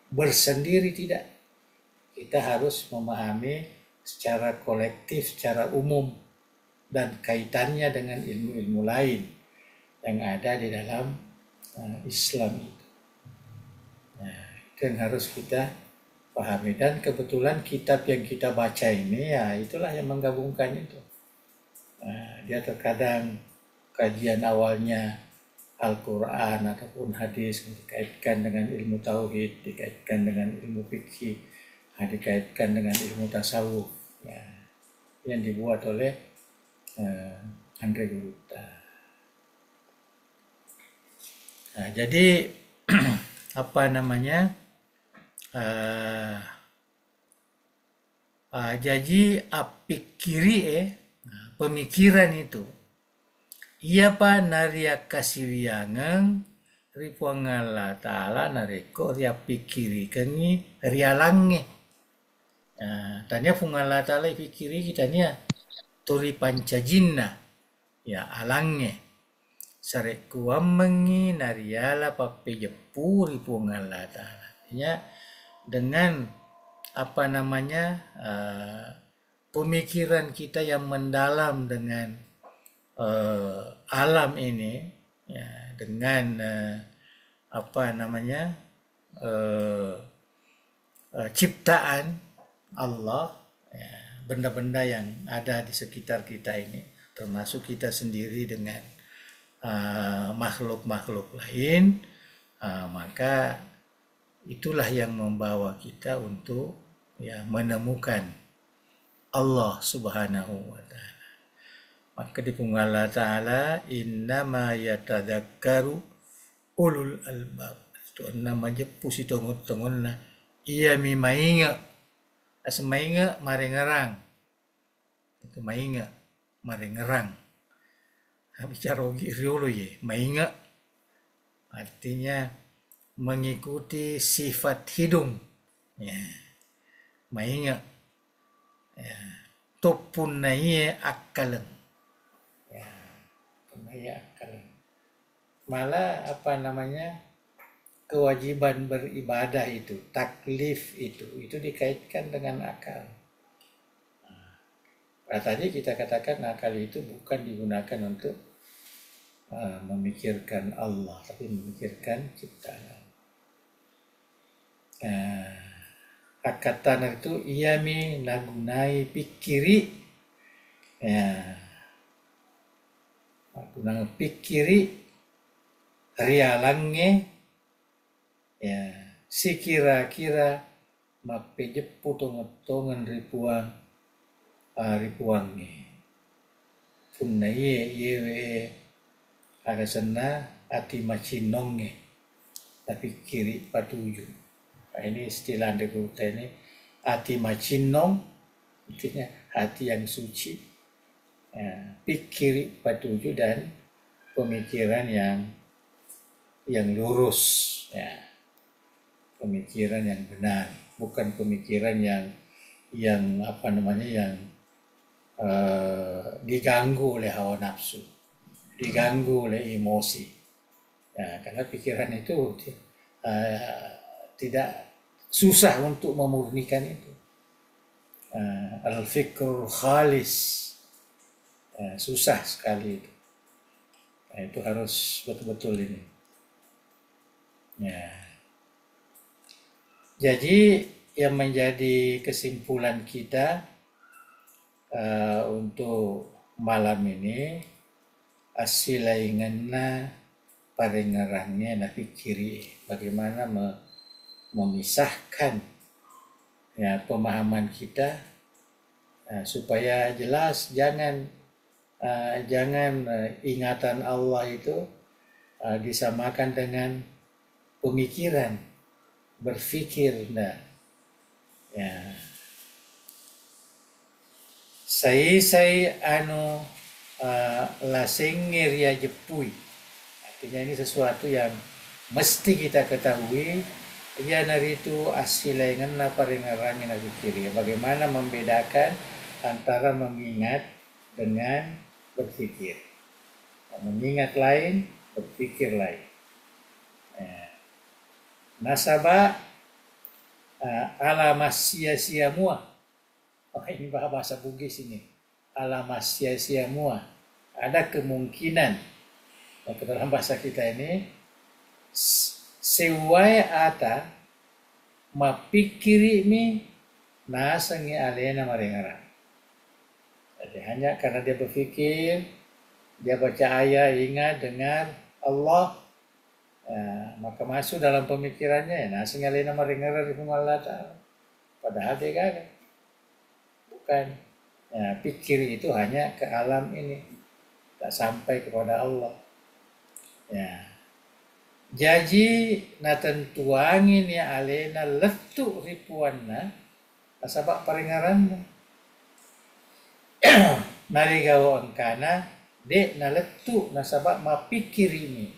bersendiri, tidak. Kita harus memahami secara kolektif, secara umum, dan kaitannya dengan ilmu-ilmu lain yang ada di dalam Islam itu. Nah, itu yang harus kita pahami, dan kebetulan kitab yang kita baca ini ya itulah yang menggabungkan itu. Dia terkadang kajian awalnya Al-Quran ataupun hadis dikaitkan dengan ilmu tauhid, dikaitkan dengan ilmu fikih, dikaitkan dengan ilmu tasawuf, ya, yang dibuat oleh Andre Gurutta. Nah, jadi jadi pikiri pemikiran itu ia naria kasiwiangan ripuang Allah Ta'ala nareko ria pikiri kengi rialange. Tanya fung Allah Ta'ala pikiri kitanya turi pancajinna ya alange sareku wamengi nariala pape jepu ripuang Allah Ta'ala. Ya, dengan pemikiran kita yang mendalam dengan alam ini, ya, dengan ciptaan Allah, ya, benda-benda yang ada di sekitar kita ini, termasuk kita sendiri dengan makhluk-makhluk lain, maka itulah yang membawa kita untuk menemukan Allah Subhanahu wa Ta'ala. Maka di Allah Ta'ala innama yatadzakkaru ulul albab. Itu namanya pusi tongon-tongon na iya mi mainga. As mainga marengerang. Itu mainga marengerang. Bicara riolo ye mainga artinya mengikuti sifat hidung, ya, mainga, ya, topun naiye akalan, ya, naiye akalan. Malah kewajiban beribadah itu, taklif itu dikaitkan dengan akal. Nah, tadi kita katakan akal itu bukan digunakan untuk memikirkan Allah, tapi memikirkan ciptaan. Hakatan itu ia nagunai pikiri, nagunai pikiri rialange, si kira-kira mapejepu tongan ripuange. Punna ye ada sana ati macinonge, tapi kiri patuju. Nah, ini istilah Dekuta ini hati macinong, artinya hati yang suci, pikir patuju dan pemikiran yang lurus, pemikiran yang benar, bukan pemikiran yang diganggu oleh hawa nafsu, diganggu oleh emosi. Karena pikiran itu tidak susah untuk memurnikan itu. Al-fikrul khalis, susah sekali itu. Itu harus betul-betul ini. Jadi yang menjadi kesimpulan kita untuk malam ini, asilainganna parengerangnya na pikiri, bagaimana memisahkan pemahaman kita supaya jelas, jangan ingatan Allah itu disamakan dengan pemikiran, berfikir. Saya lasengir ya jepui. Artinya ini sesuatu yang mesti kita ketahui. Ya dari itu asilengan apa rengarangin kiri. Bagaimana membedakan antara mengingat dengan berpikir. Mengingat lain, berpikir lain. Nasabah alamas sia-sia mua. Ini bahasa Bugis ini. Alamas sia-sia mua. Ada kemungkinan dalam bahasa kita ini sewai ata mapikiri mi nasangi alena marengara. Jadi hanya karena dia berpikir, dia baca ayat, ingat, dengar Allah, maka masuk dalam pemikirannya, nasangi alena marengara di Allah Ta'ala. Padahal dia gagal. Bukan. Pikir itu hanya ke alam ini, tak sampai kepada Allah. Jadi natentuangin ya alena letu ripuanna asabak paringaran narigaw angkana de na letu nasabak mapikir ini,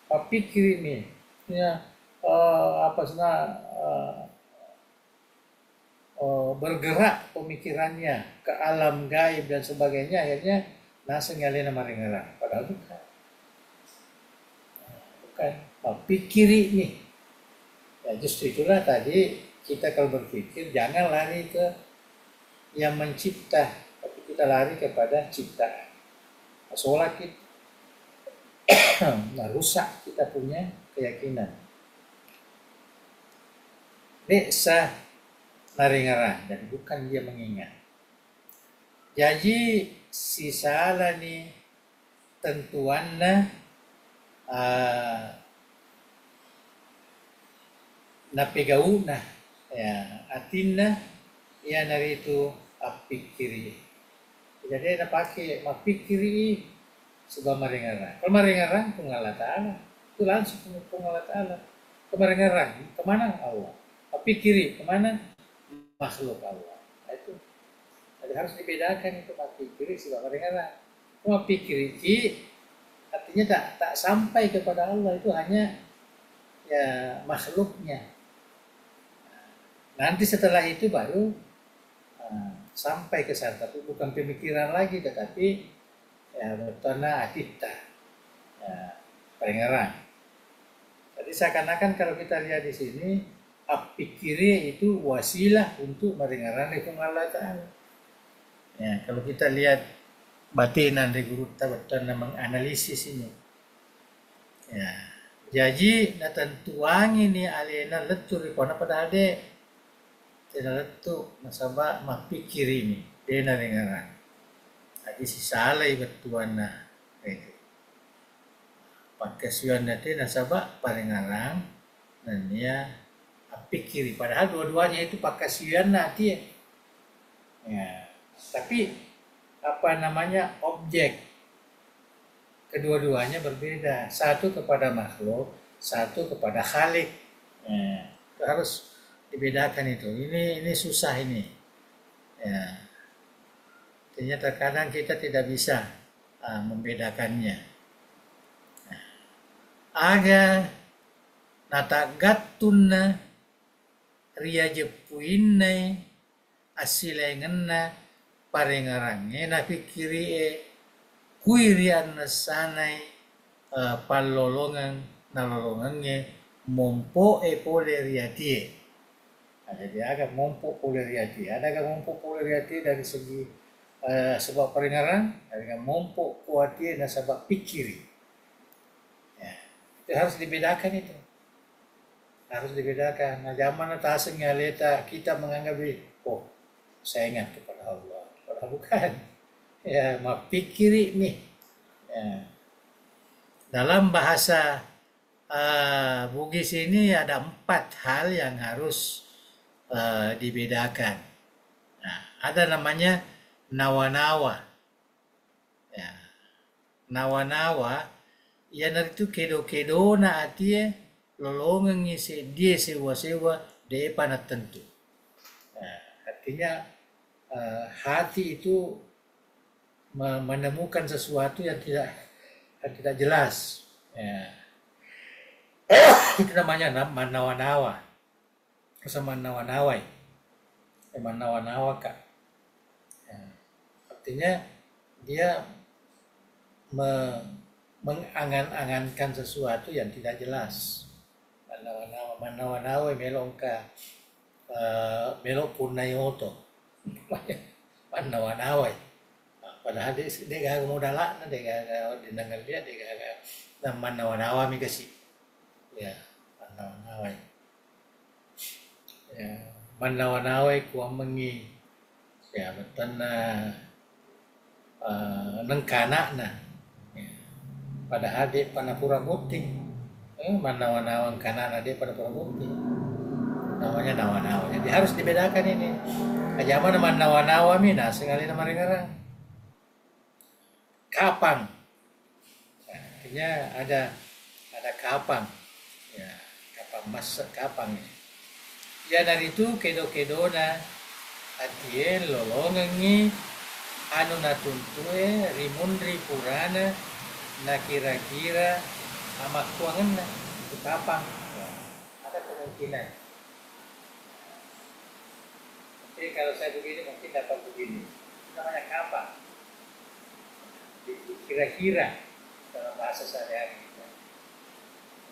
mapikir ini, bergerak pemikirannya ke alam gaib dan sebagainya, akhirnya naseng alena maringaran. Padahal bukan. Pikir ini. Justru itulah tadi kita kalau berpikir jangan lari ke yang mencipta, tapi kita lari kepada ciptaan. Soalnya kita rusak kita punya keyakinan. Desa naringaran dan bukan dia mengingat. Jadi sisala ni tentuanna napegauna atinna ya nari itu apikiri. Jadi ada pakai mapikiri sebab maringaran. Kalau maringaran Allah Ta'ala itu langsung Allah Ta'ala. Kemaringaran kemana Allah? Apikiri kemana? Makhluk Allah. Itu. Jadi harus dibedakan itu mapikiri sebab maringaran. Mapikiri artinya tak sampai kepada Allah, itu hanya makhluknya. Nanti setelah itu baru sampai ke sana, tapi bukan pemikiran lagi, tetapi betona atita, pengerang. Jadi seakan-akan kalau kita lihat di sini, apikiri itu wasilah untuk meringaran hukum Allah Ta'ala. Kalau kita lihat batinan di guru betul menganalisis ini. Ya, jadi natentuang ini alena letur ipona padahal de tidak letu nasaba mapikir ini de na dengaran. Jadi si salai betuan na itu. Pagkasuyan natin nasaba parengarang dan dia pikiri padahal dua-duanya itu pagkasuyan nanti ya. Tapi apa namanya objek kedua-duanya berbeda, satu kepada makhluk, satu kepada khalik. Ya, itu harus dibedakan itu. Ini susah ini. Ya. Artinya terkadang kita tidak bisa membedakannya. Nah, aga natagatunna ria jepuinai asilengenna parengarange na pikiri kuirian nasanai palolongan nalolongange mompo pole riatie. Nah, jadi agak mompo pole riatie. Ada agak mompo pole riatie dari segi sebab parengarang, ada mompo kuatie na sebab pikiri. Ya, itu harus dibedakan itu. Harus dibedakan. Nah, zaman atasnya leta kita menganggap oh saya ingat kepada Allah. Padahal bukan. Ya, mapikiri nih. Ya. Dalam bahasa Bugis ini ada 4 hal yang harus dibedakan. Nah, ada namanya nawa-nawa. Ya. Nawa-nawa, yan itu kedo-kedo na atie lolongan ngisi dia sewa-sewa de panat tentu. Nah, artinya hati itu menemukan sesuatu yang tidak jelas. Ya. Itu namanya manawa-nawa. Sama nawa-nawai. Manawa-nawa kak. Ya. Artinya dia mengangan-angankan sesuatu yang tidak jelas. Manawa-nawa melok ka melok punayoto. Manawa-nawai. Padahal dia gak modalak, dia gak dinangan dia gak manawa-nawa mi kasih. Ya, manawa-nawai. Ya, manawa-nawai kuang mengi. Ya, betul nengkana na. Ya. Padahal dia panapura bukti. Manawa-nawa kanan dia panapura bukti. Namanya nawa-nawa. Jadi harus dibedakan ini. Aja mana nawa-nawa mi nah sekali nama dengar. Kapang. Nah, artinya ada kapang. Ya, kapang masak kapang. Ya dari itu kedo-kedo na atien lolongangi anu natuntue rimundri purana na kira-kira amak kuangan na itu kapang. Ya, ada kemungkinan. Jadi kalau saya begini mungkin dapat begini. Itu namanya kapang. Kira-kira dalam bahasa sehari-hari kita.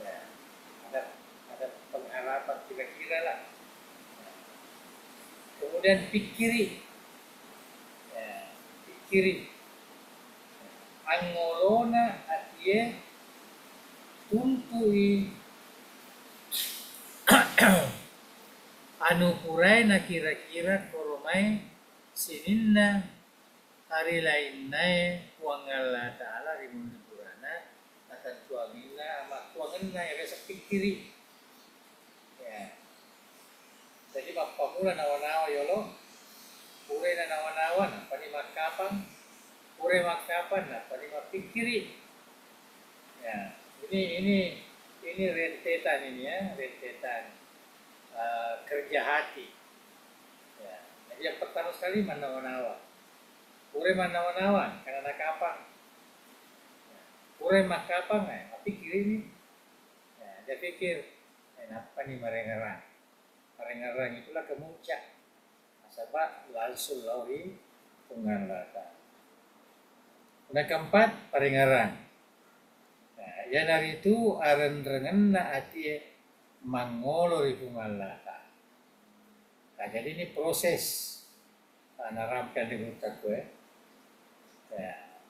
Ya, ada pengharapan kira-kira lah. Kemudian pikiri, ya, pikiri. Angolona atie tuntui anu purai na kira-kira koromai sininna hari lainnya kuangala ta'ala rimun purana akan tuangina ama tuangina yang rasa pikiri. Ya. Jadi pamula nawa-nawa yolo, pure na nawa-nawa na panima kapang, pure makapan na panima pikiri. Ya, ini rentetan ini ya, rentetan kerja hati. Ya. Jadi yang pertama sekali manawa-nawa. Pure manawa-nawa karena kapang. Ya. Pure makapang pikir ini. Ya, dia pikir, apa nih marengarang? Parengarang itulah kemuncak asabak lalsul lauri pengarlata. Nah keempat parengarang. Nah, ya dari itu aren rengenna ati mangolo ripungalata. Nah jadi ini proses narampkan di utak gue. Ya,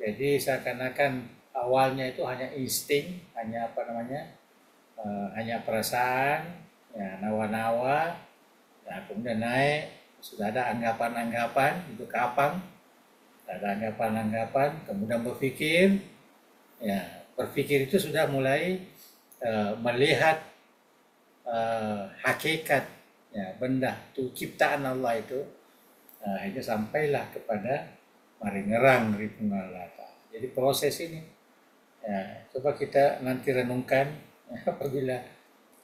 Jadi seakan-akan awalnya itu hanya insting, hanya apa namanya, hanya perasaan, ya nawa-nawa, nah kemudian naik, sudah ada anggapan-anggapan, itu kapang, ada anggapan-anggapan, kemudian berpikir, ya berpikir itu sudah mulai melihat hakikat, ya benda itu ciptaan Allah itu, akhirnya sampailah kepada mari ngerang ripungalata. Jadi proses ini, ya, coba kita nanti renungkan apabila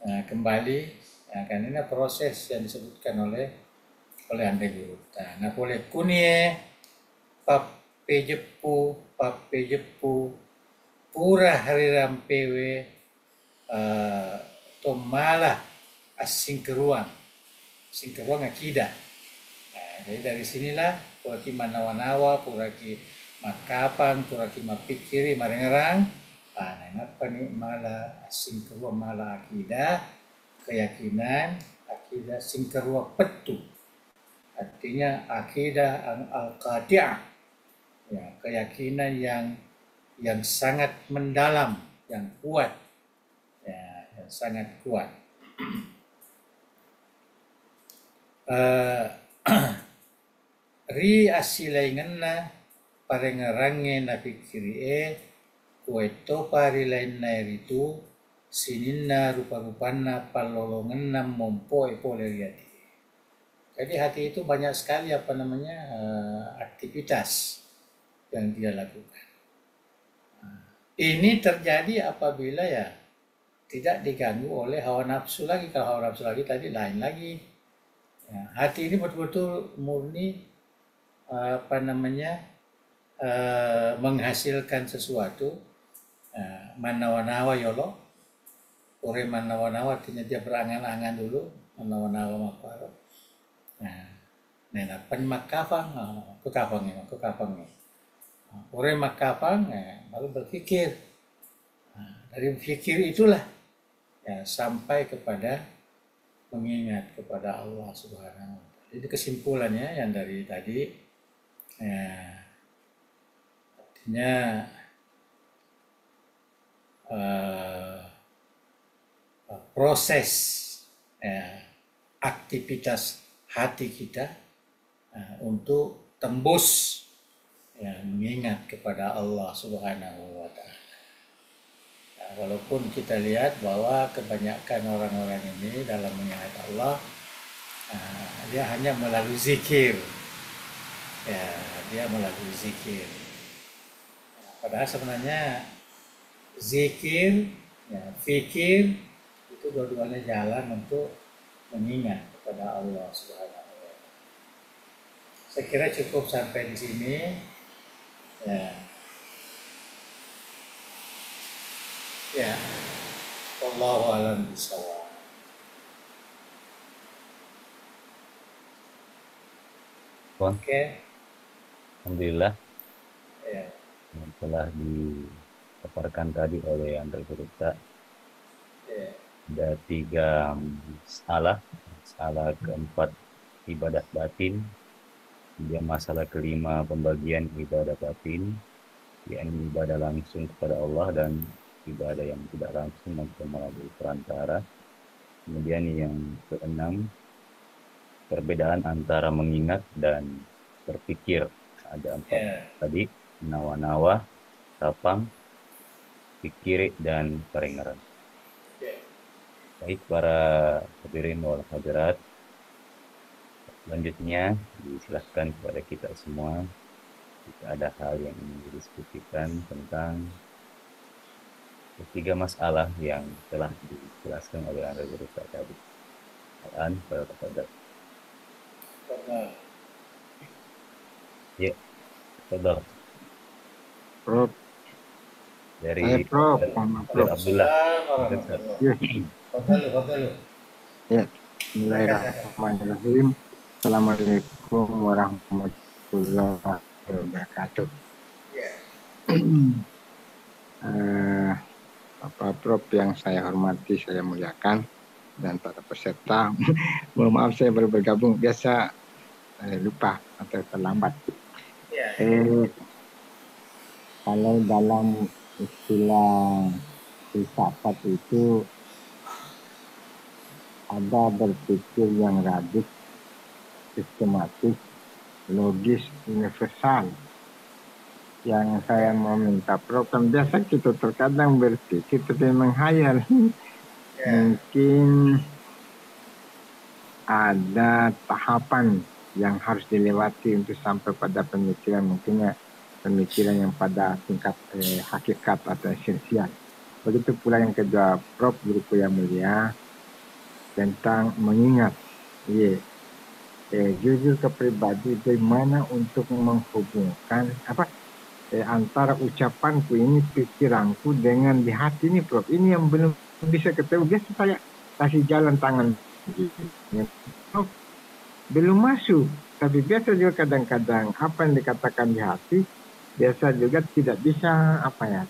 kembali, ya, kan ini proses yang disebutkan oleh Ande Guru. Nah, boleh kunie pape jepu pura hari rampewe tomalah asing keruang akidah. Nah, jadi dari sinilah puraki manawa-nawa, puraki makapan, puraki mapikiri, marengerang. Nah, apa nih malah asing keruang malah akidah, keyakinan, akidah singkerua petu. Artinya akidah al-qati'ah, ya, keyakinan yang sangat mendalam, yang kuat, ya, yang sangat kuat. Ri asilainganna parengerange na pikirie kueto pari lain na itu sininna rupa-rupanna palolonganna mompoe poleriati. Jadi hati itu banyak sekali apa namanya aktivitas yang dia lakukan. Ini terjadi apabila ya tidak diganggu oleh hawa nafsu lagi. Kalau hawa nafsu lagi tadi lain lagi. Ya, hati ini betul-betul murni apa namanya menghasilkan sesuatu. Manawa-nawa yolo. Ore manawa-nawa artinya dia berangan-angan dulu. Manawa-nawa makaro. Nah, makafang, kekafangnya. Ore makafang, baru berpikir. Dari berpikir itulah ya, sampai kepada mengingat kepada Allah Subhanahu wa Ta'ala. Jadi kesimpulannya yang dari tadi, ya, artinya proses aktivitas hati kita untuk tembus, ya, mengingat kepada Allah Subhanahu wa Ta'ala. Nah, walaupun kita lihat bahwa kebanyakan orang-orang ini dalam mengingat Allah, dia hanya melalui zikir, ya, dia melalui zikir. Padahal sebenarnya zikir, ya, fikir itu dua-duanya jalan untuk mengingat kepada Allah Subhanahu wa Ta'ala. Saya kira cukup sampai di sini. Ya. Ya. Wallahu a'lam bishawab. Oke.
Alhamdulillah.
Ya.
Yang telah dipaparkan tadi oleh Andre Gurita.
Ya.
Ada 3 masalah. Masalah keempat ibadah batin. Kemudian masalah kelima pembagian ibadah batin, yakni ibadah langsung kepada Allah dan ibadah yang tidak langsung maupun melalui perantara. Kemudian yang keenam, perbedaan antara mengingat dan berpikir. Ada 4 tadi, nawa-nawa, tapang, pikir, dan parengeran. Baik para hadirin wal hadirat, selanjutnya disilahkan kepada kita semua jika ada hal yang ingin didiskusikan tentang 3 masalah yang telah dijelaskan oleh Anda Guru tadi. Al-an pada tafadhal. Ya, tafadhal.
Prof.
Dari
Prof.
Abdullah.
Ya, bismillahirrahmanirrahim. Assalamualaikum warahmatullahi wabarakatuh. Bapak Prof yang saya hormati, saya muliakan, dan para peserta. Mohon maaf saya baru bergabung, biasa lupa atau terlambat. kalau dalam istilah filsafat itu ada berpikir yang radix, sistematis, logis, universal. Yang saya mau minta Prof, kan biasa kita terkadang berpikir tapi menghayal. Mungkin ada tahapan yang harus dilewati untuk sampai pada pemikiran, mungkinnya pemikiran yang pada tingkat hakikat atau esensial. Begitu pula yang kedua, Prof, guruku yang mulia, tentang mengingat. Jujur ke pribadi, bagaimana untuk menghubungkan antara ucapanku ini, pikiranku dengan di hati ini, Prof. Ini yang belum bisa ketemu. Biasa saya kasih jalan tangan, Prof, belum masuk. Tapi biasa juga kadang-kadang apa yang dikatakan di hati, biasa juga tidak bisa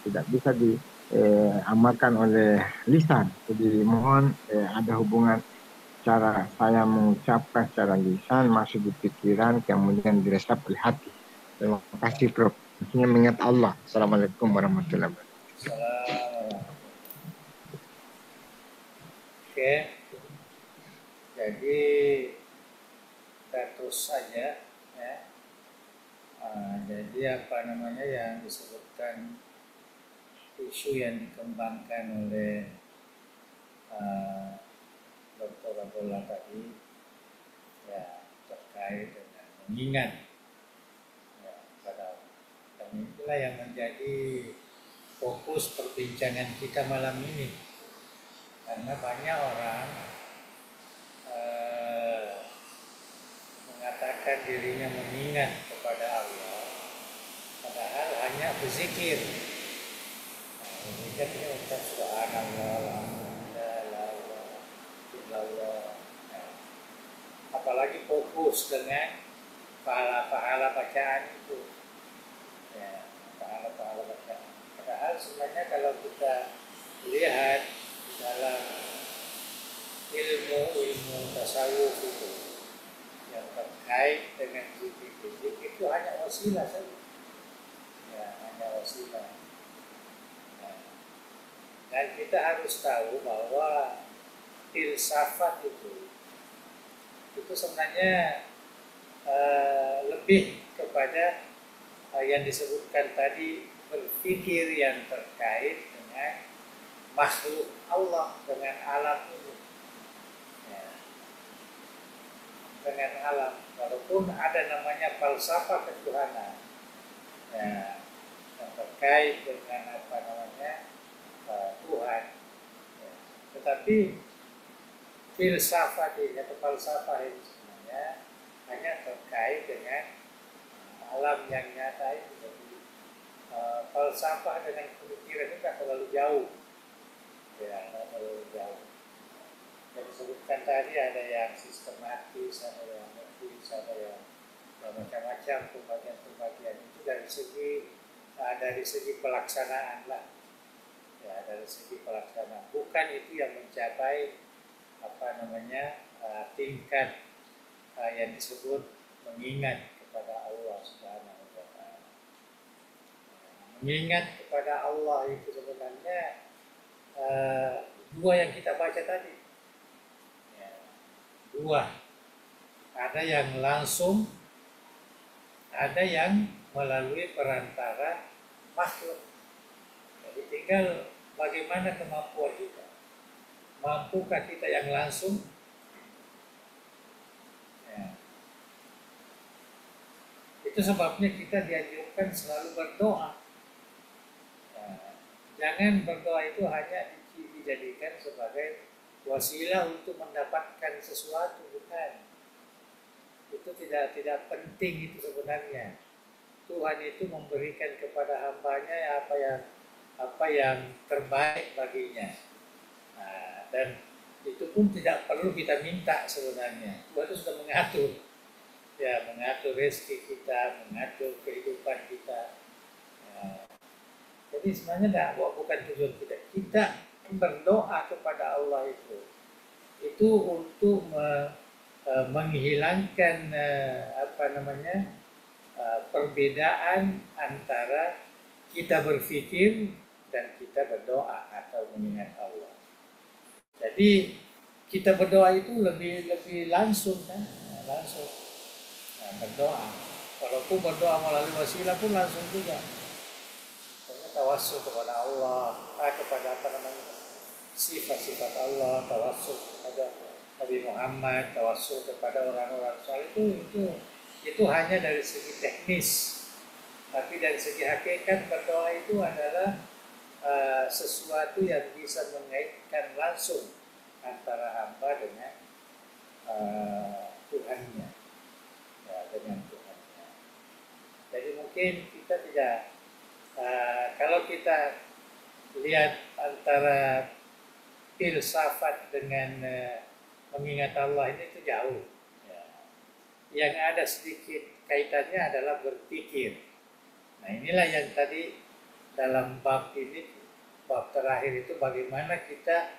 tidak bisa diamalkan oleh lisan. Jadi mohon ada hubungan cara saya mengucapkan secara lisan masuk di pikiran, kemudian diresap oleh hati. Terima kasih, Prof. Maksudnya mengingat Allah. Assalamualaikum warahmatullahi wabarakatuh.
Oke, jadi kita terus saja ya. Jadi yang disebutkan isu yang dikembangkan oleh Dr. Abdullah tadi ya terkait dengan mengingat ya, pada dan itulah yang menjadi fokus perbincangan kita malam ini, karena banyak orang mengatakan dirinya mengingat kepada Allah padahal hanya berzikir. Ini kan ucap subhanallah, apalagi fokus dengan pahala-pahala bacaan itu ya, pahala-pahala bacaan. Padahal sebenarnya kalau kita lihat dalam ilmu tasawuf itu yang terkait dengan zikir itu hanya wasilah saja ya, hanya wasilah. Dan kita harus tahu bahwa filsafat itu sebenarnya lebih kepada yang disebutkan tadi, berpikir yang terkait dengan makhluk Allah, dengan alam ini ya, dengan alam. Walaupun ada namanya falsafah ketuhanan ya, yang terkait dengan Tuhan ya. Tetapi filsafat ini atau falsafah ini sebenarnya hanya terkait dengan alam yang nyata ini. Jadi falsafah dengan pemikiran itu tak terlalu jauh ya, tak terlalu jauh. Yang disebutkan tadi ada yang sistematis, ada yang logis, ada yang macam-macam pembagian itu dari segi pelaksanaan lah ya, dari segi pelaksanaan. Bukan itu yang mencapai tingkat yang disebut mengingat kepada Allah Subhanahu wa Ta'ala. Mengingat kepada Allah itu sebenarnya dua yang kita baca tadi ya, dua, ada yang langsung, ada yang melalui perantara makhluk. Jadi tinggal bagaimana kemampuan kita. Mampukah kita yang langsung? Ya. Itu sebabnya kita dianjurkan selalu berdoa. Ya. Jangan berdoa itu hanya dijadikan sebagai wasilah untuk mendapatkan sesuatu, bukan. Itu tidak penting itu sebenarnya. Tuhan itu memberikan kepada hambanya apa yang terbaik baginya. Dan itu pun tidak perlu kita minta sebenarnya. Tuhan itu sudah mengatur ya, mengatur rezeki kita, mengatur kehidupan kita. Jadi sebenarnya bukan tujuan kita berdoa kepada Allah itu untuk menghilangkan perbedaan antara kita berpikir dan kita berdoa atau mengingat Allah. Jadi kita berdoa itu lebih langsung kan, langsung berdoa. Walaupun berdoa melalui wasilah pun langsung juga. Tawassul kepada Allah, kepada apa namanya, sifat-sifat Allah, tawassul kepada Nabi Muhammad, tawassul kepada orang-orang saleh itu hanya dari segi teknis. Tapi dari segi hakikat berdoa itu adalah sesuatu yang bisa mengaitkan langsung antara hamba dengan Tuhannya, ya, dengan Tuhannya. Jadi mungkin kita tidak, kalau kita lihat antara filsafat dengan mengingat Allah ini itu jauh. Ya. Yang ada sedikit kaitannya adalah berpikir. Nah inilah yang tadi dalam bab ini, bab terakhir itu bagaimana kita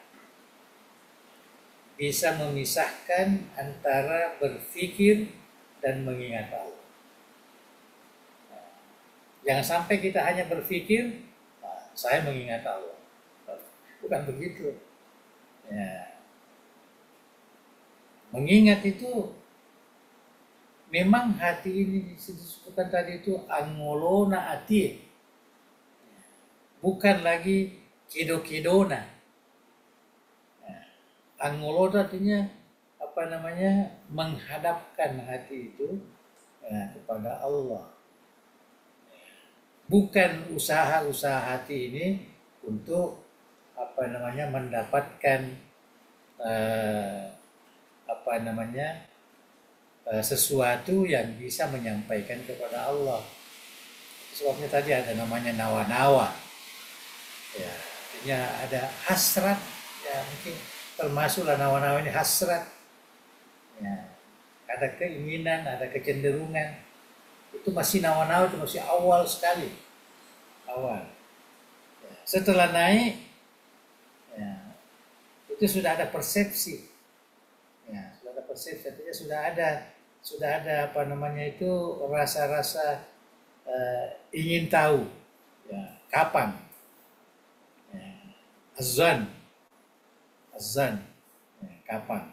bisa memisahkan antara berpikir dan mengingat Allah. Nah, jangan sampai kita hanya berpikir, saya mengingat Allah. Bukan begitu. Ya. Mengingat itu memang hati ini disebutkan tadi itu angolona ati, bukan lagi kido-kidona. Angolona artinya apa namanya, menghadapkan hati itu kepada Allah. Bukan usaha-usaha hati ini untuk apa namanya mendapatkan apa namanya sesuatu yang bisa menyampaikan kepada Allah. Sebabnya tadi ada namanya nawa-nawa. Ya, artinya ada hasrat, ya mungkin termasuklah nawa-nawa ini hasrat. Ya, ada keinginan, ada kecenderungan. Itu masih nawa-nawa, itu masih awal sekali. Awal. Ya, setelah naik, ya, itu sudah ada persepsi. Ya, sudah ada persepsi, artinya sudah ada apa namanya itu rasa-rasa ingin tahu, ya, kapan, ya, azan, ya, kapan.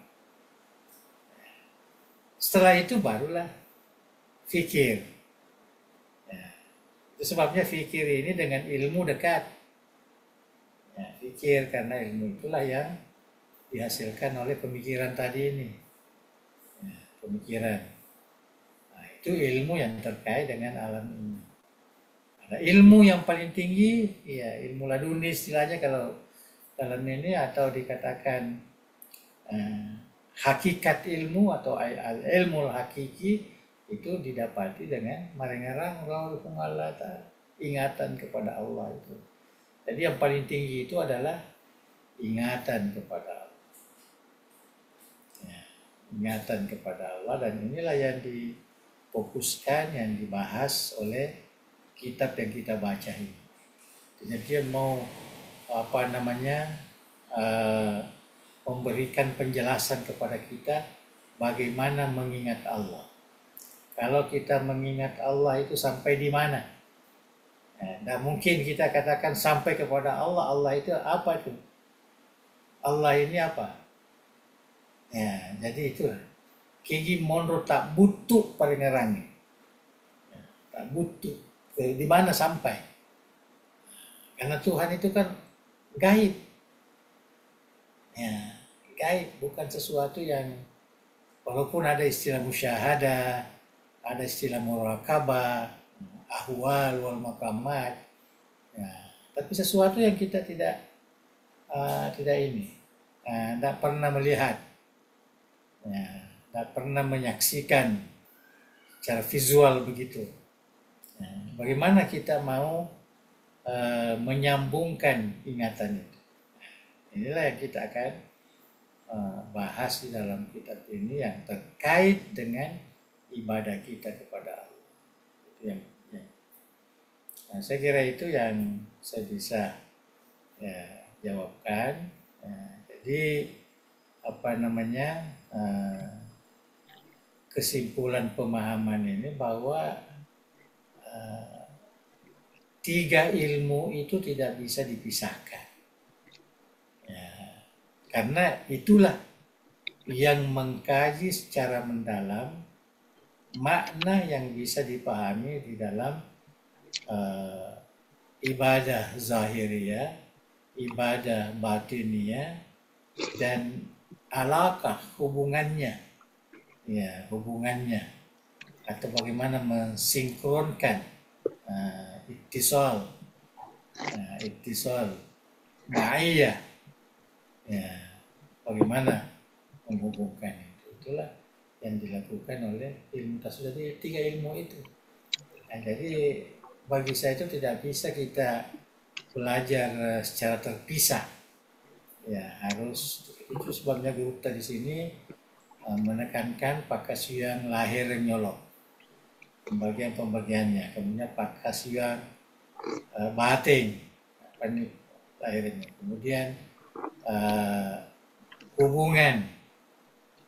Setelah itu barulah fikir. Ya, itu sebabnya fikir ini dengan ilmu dekat. Ya, fikir karena ilmu itulah yang dihasilkan oleh pemikiran tadi ini. Ya, pemikiran. Nah, itu ilmu yang terkait dengan alam ini. Ada ilmu yang paling tinggi, ya ilmu laduni istilahnya kalau dalam ini, atau dikatakan hakikat ilmu atau ilmu hakiki, itu didapati dengan marengarang rawuh Allah, ingatan kepada Allah itu. Jadi yang paling tinggi itu adalah ingatan kepada Allah. Ya, ingatan kepada Allah, dan inilah yang difokuskan, yang dibahas oleh kitab yang kita baca ini. Jadi dia mau apa namanya memberikan penjelasan kepada kita bagaimana mengingat Allah. Kalau kita mengingat Allah itu sampai di mana? Nah, mungkin kita katakan sampai kepada Allah. Allah itu apa itu? Allah ini apa? Ya, jadi itulah. Kigi monro tak butuh paringerangi. Ya, tak butuh. Di mana sampai? Karena Tuhan itu kan gaib. Ya, gaib, bukan sesuatu yang, walaupun ada istilah musyahadah, ada istilah muraqabah, ahwal wal maqamat, ya, tapi sesuatu yang kita tidak tidak pernah melihat, ya, tidak pernah menyaksikan secara visual begitu. Ya, bagaimana kita mau menyambungkan ingatan itu? Inilah yang kita akan bahas di dalam kitab ini yang terkait dengan ibadah kita kepada Allah. Itu yang. Nah, saya kira itu yang saya bisa jawabkan. Jadi apa namanya kesimpulan pemahaman ini bahwa tiga ilmu itu tidak bisa dipisahkan. Ya, karena itulah yang mengkaji secara mendalam makna yang bisa dipahami di dalam ibadah zahiriyah, ibadah batiniyah, dan alaqah hubungannya, ya hubungannya, atau bagaimana mensinkronkan ittisal, ma'iyah, ya bagaimana menghubungkan itu. Itulah yang dilakukan oleh ilmu tasawuf. Jadi tiga ilmu itu. Nah, jadi bagi saya itu tidak bisa kita belajar secara terpisah. Ya harus, itu sebabnya guru di sini menekankan pakasian lahir nyolok, pembagian-pembagiannya, kemudian pakasian batin, apa ini lahirnya, kemudian hubungan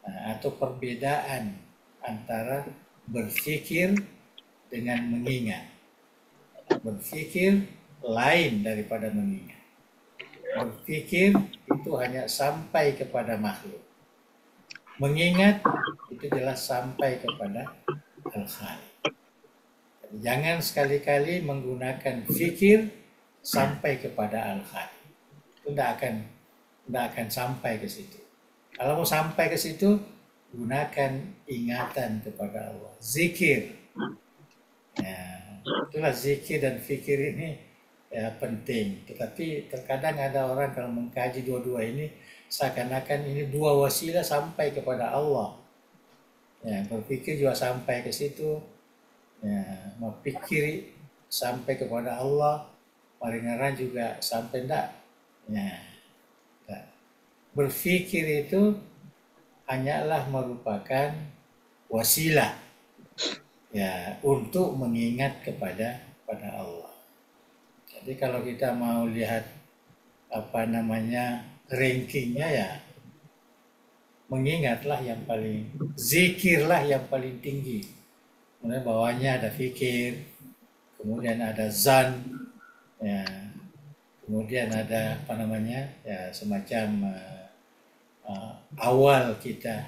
atau perbedaan antara berpikir dengan mengingat. Berpikir lain daripada mengingat. Berpikir itu hanya sampai kepada makhluk. Mengingat itu jelas sampai kepada Al-Khaliq. Jangan sekali-kali menggunakan fikir sampai kepada Al-Khaliq. Itu tidak akan sampai ke situ. Kalau mau sampai ke situ, gunakan ingatan kepada Allah. Zikir. Ya, itulah zikir dan fikir ini ya, penting. Tetapi terkadang ada orang kalau mengkaji dua-dua ini, seakan-akan ini dua wasilah sampai kepada Allah. Ya, berpikir juga sampai ke situ. Ya, mau pikir sampai kepada Allah, maringaran juga sampai enggak. Ya, enggak. Berpikir itu hanyalah merupakan wasilah ya untuk mengingat kepada Allah. Jadi kalau kita mau lihat rankingnya ya, mengingatlah yang paling, zikirlah yang paling tinggi. Kemudian bawahnya ada fikir, kemudian ada zan, ya, kemudian ada ya semacam awal kita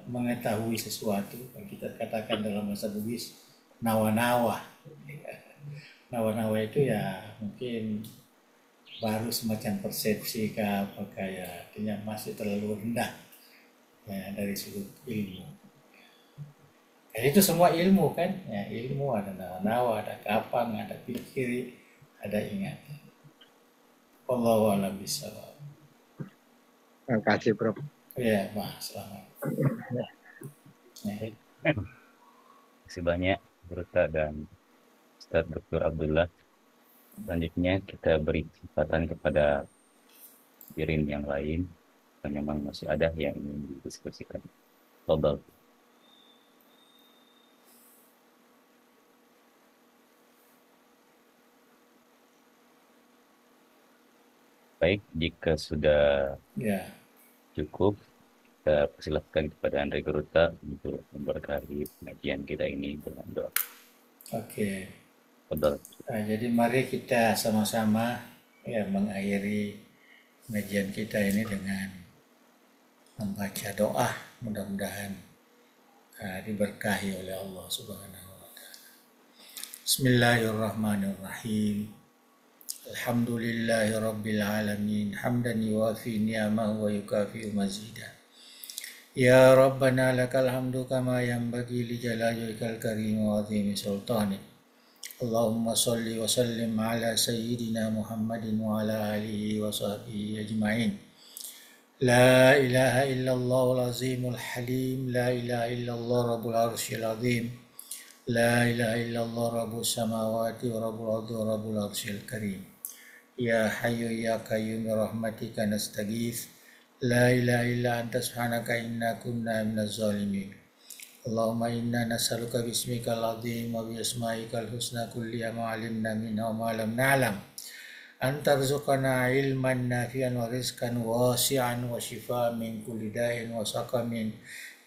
mengetahui sesuatu, yang kita katakan dalam bahasa Bugis nawa-nawa. Nawa-nawa itu ya mungkin baru semacam persepsi apakah ya, artinya masih terlalu rendah ya dari sudut ilmu. Dan itu semua ilmu kan, ya ilmu ada nawa-nawa, ada kapang, ada pikir, ada ingatan. Wallahu a'lam bishawab.
Terima kasih, Prof.
Ya, selamat.
Terima kasih banyak Burta dan Ustaz Dr. Abdullah. Selanjutnya kita beri kesempatan kepada hadirin yang lain yang memang masih ada yang ingin didiskusikan. Tafadhal. Baik, jika sudah cukup, kita persilahkan kepada Andre Geruta untuk memberkahi pengajian kita ini dengan doa.
Oke.
Betul.
Nah, jadi mari kita sama-sama ya mengakhiri pengajian kita ini dengan membaca doa, mudah-mudahan diberkahi oleh Allah Subhanahu wa taala. Bismillahirrahmanirrahim. Alhamdulillahi rabbil alamin, hamdan yuwafi ni'amahu wa yukafi'u mazidah. Ya Rabbana lakal hamdu kama yanbaghi li jalali wajhikal karim wa 'azimi sultanik. Allahumma salli wa sallim ala sayyidina Muhammadin wa ala alihi wa sahbihi ajma'in. La ilaha illallahul azimul halim, la ilaha illallah rabbul arsyil azim, la ilaha illallah rabbus samawati wa rabbul ardi wa rabbul arsyil karim. Ya hayyu ya qayyum bi rahmatika nastaghits, la ilaha illa anta subhanaka inna kunna minaz zalimin. Allahumma inna nas'aluka bismikal azim wa bi asma'ikal husna kulliha ma 'alimna minha wa ma lam na'lam. Anta rizqana ilman nafi'an wa rizqan wasi'an wa shifaa'an min kulli da'in wa saqamin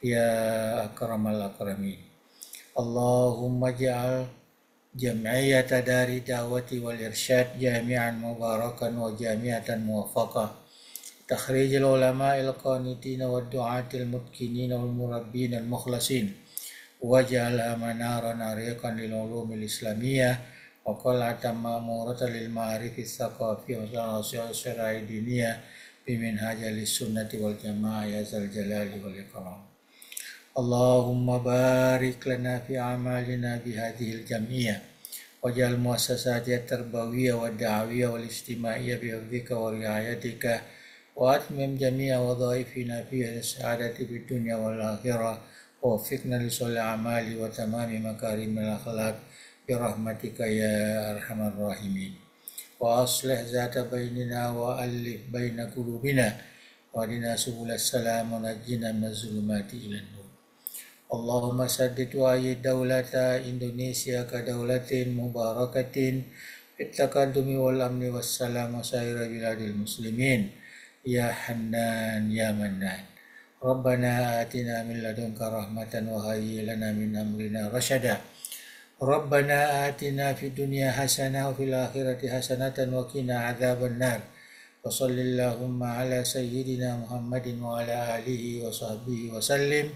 ya akramal akramin. Allahumma ja'al جمعية دار الدعوة والإرشاد جامعا مباركا وجامعة موفقة، تخريج العلماء القانتين والدعاة المتقنين والمربين المخلصين، واجعلها منارا عريقا للعلوم الإسلامية وقلعة مأمورة للمعارف الثقافية والشرائع الدينية بمنهاج السنة والجماعة يا ذا الجلال والإكرام. اللهم بارك لنا في أعمالنا بهذه الجمعية، واجعل مؤسساتها التربوية والدعوية والاجتماعية بحفظك ورعايتك، وأتمم جميع وظائفنا فيها السعادة في الدنيا والآخرة، ووفقنا لصالح الأعمال وتمام مكارم الأخلاق برحمتك يا أرحم الراحمين. وأصلح ذات بيننا وألف بين قلوبنا، واهدنا سبل السلام ونجنا من الظلمات إلى النور. اللهم سدد وأيد دولة إندونيسيا كدولة مباركة في التقدم والأمن والسلام وسائر بلاد المسلمين يا حنان يا منان. ربنا آتنا من لدنك رحمة وهيئ لنا من أمرنا رشدا. ربنا آتنا في الدنيا حسنة وفي الآخرة حسنة وقنا عذاب النار. وصل اللهم على سيدنا محمد وعلى آله وصحبه وسلم،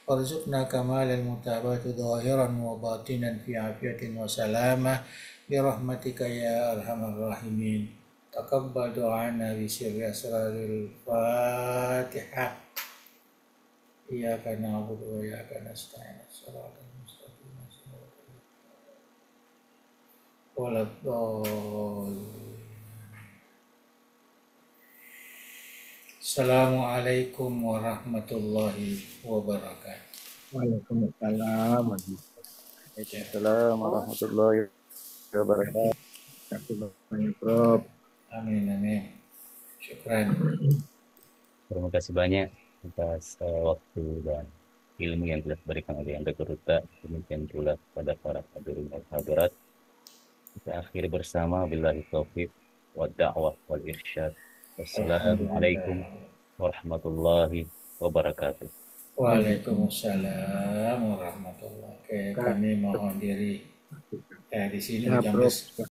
وارزقنا كمال المتابعة ظاهرا وباطنا في عافية وسلامة برحمتك يا أرحم الراحمين. تقبل دعانا بسر أسرار الفاتحة. إياك نعبد وإياك نستعين الصراط المستقيم ولا الضالين. Assalamualaikum warahmatullahi wabarakatuh.
Waalaikumsalam.
Waalaikumsalam warahmatullahi wabarakatuh.
Terima kasih banyak, Prof.
Amin amin. Syukran.
Terima kasih banyak atas waktu dan ilmu yang telah diberikan oleh Anda Geruta. Demikian pula kepada para hadirin dan hadirat. Kita akhiri bersama billahi taufiq wa da'wah wal irsyad. Wassalamualaikum warahmatullahi wabarakatuh.
Waalaikumsalam warahmatullahi wabarakatuh. Kami mohon diri di sini
Ya,
jam
Prof.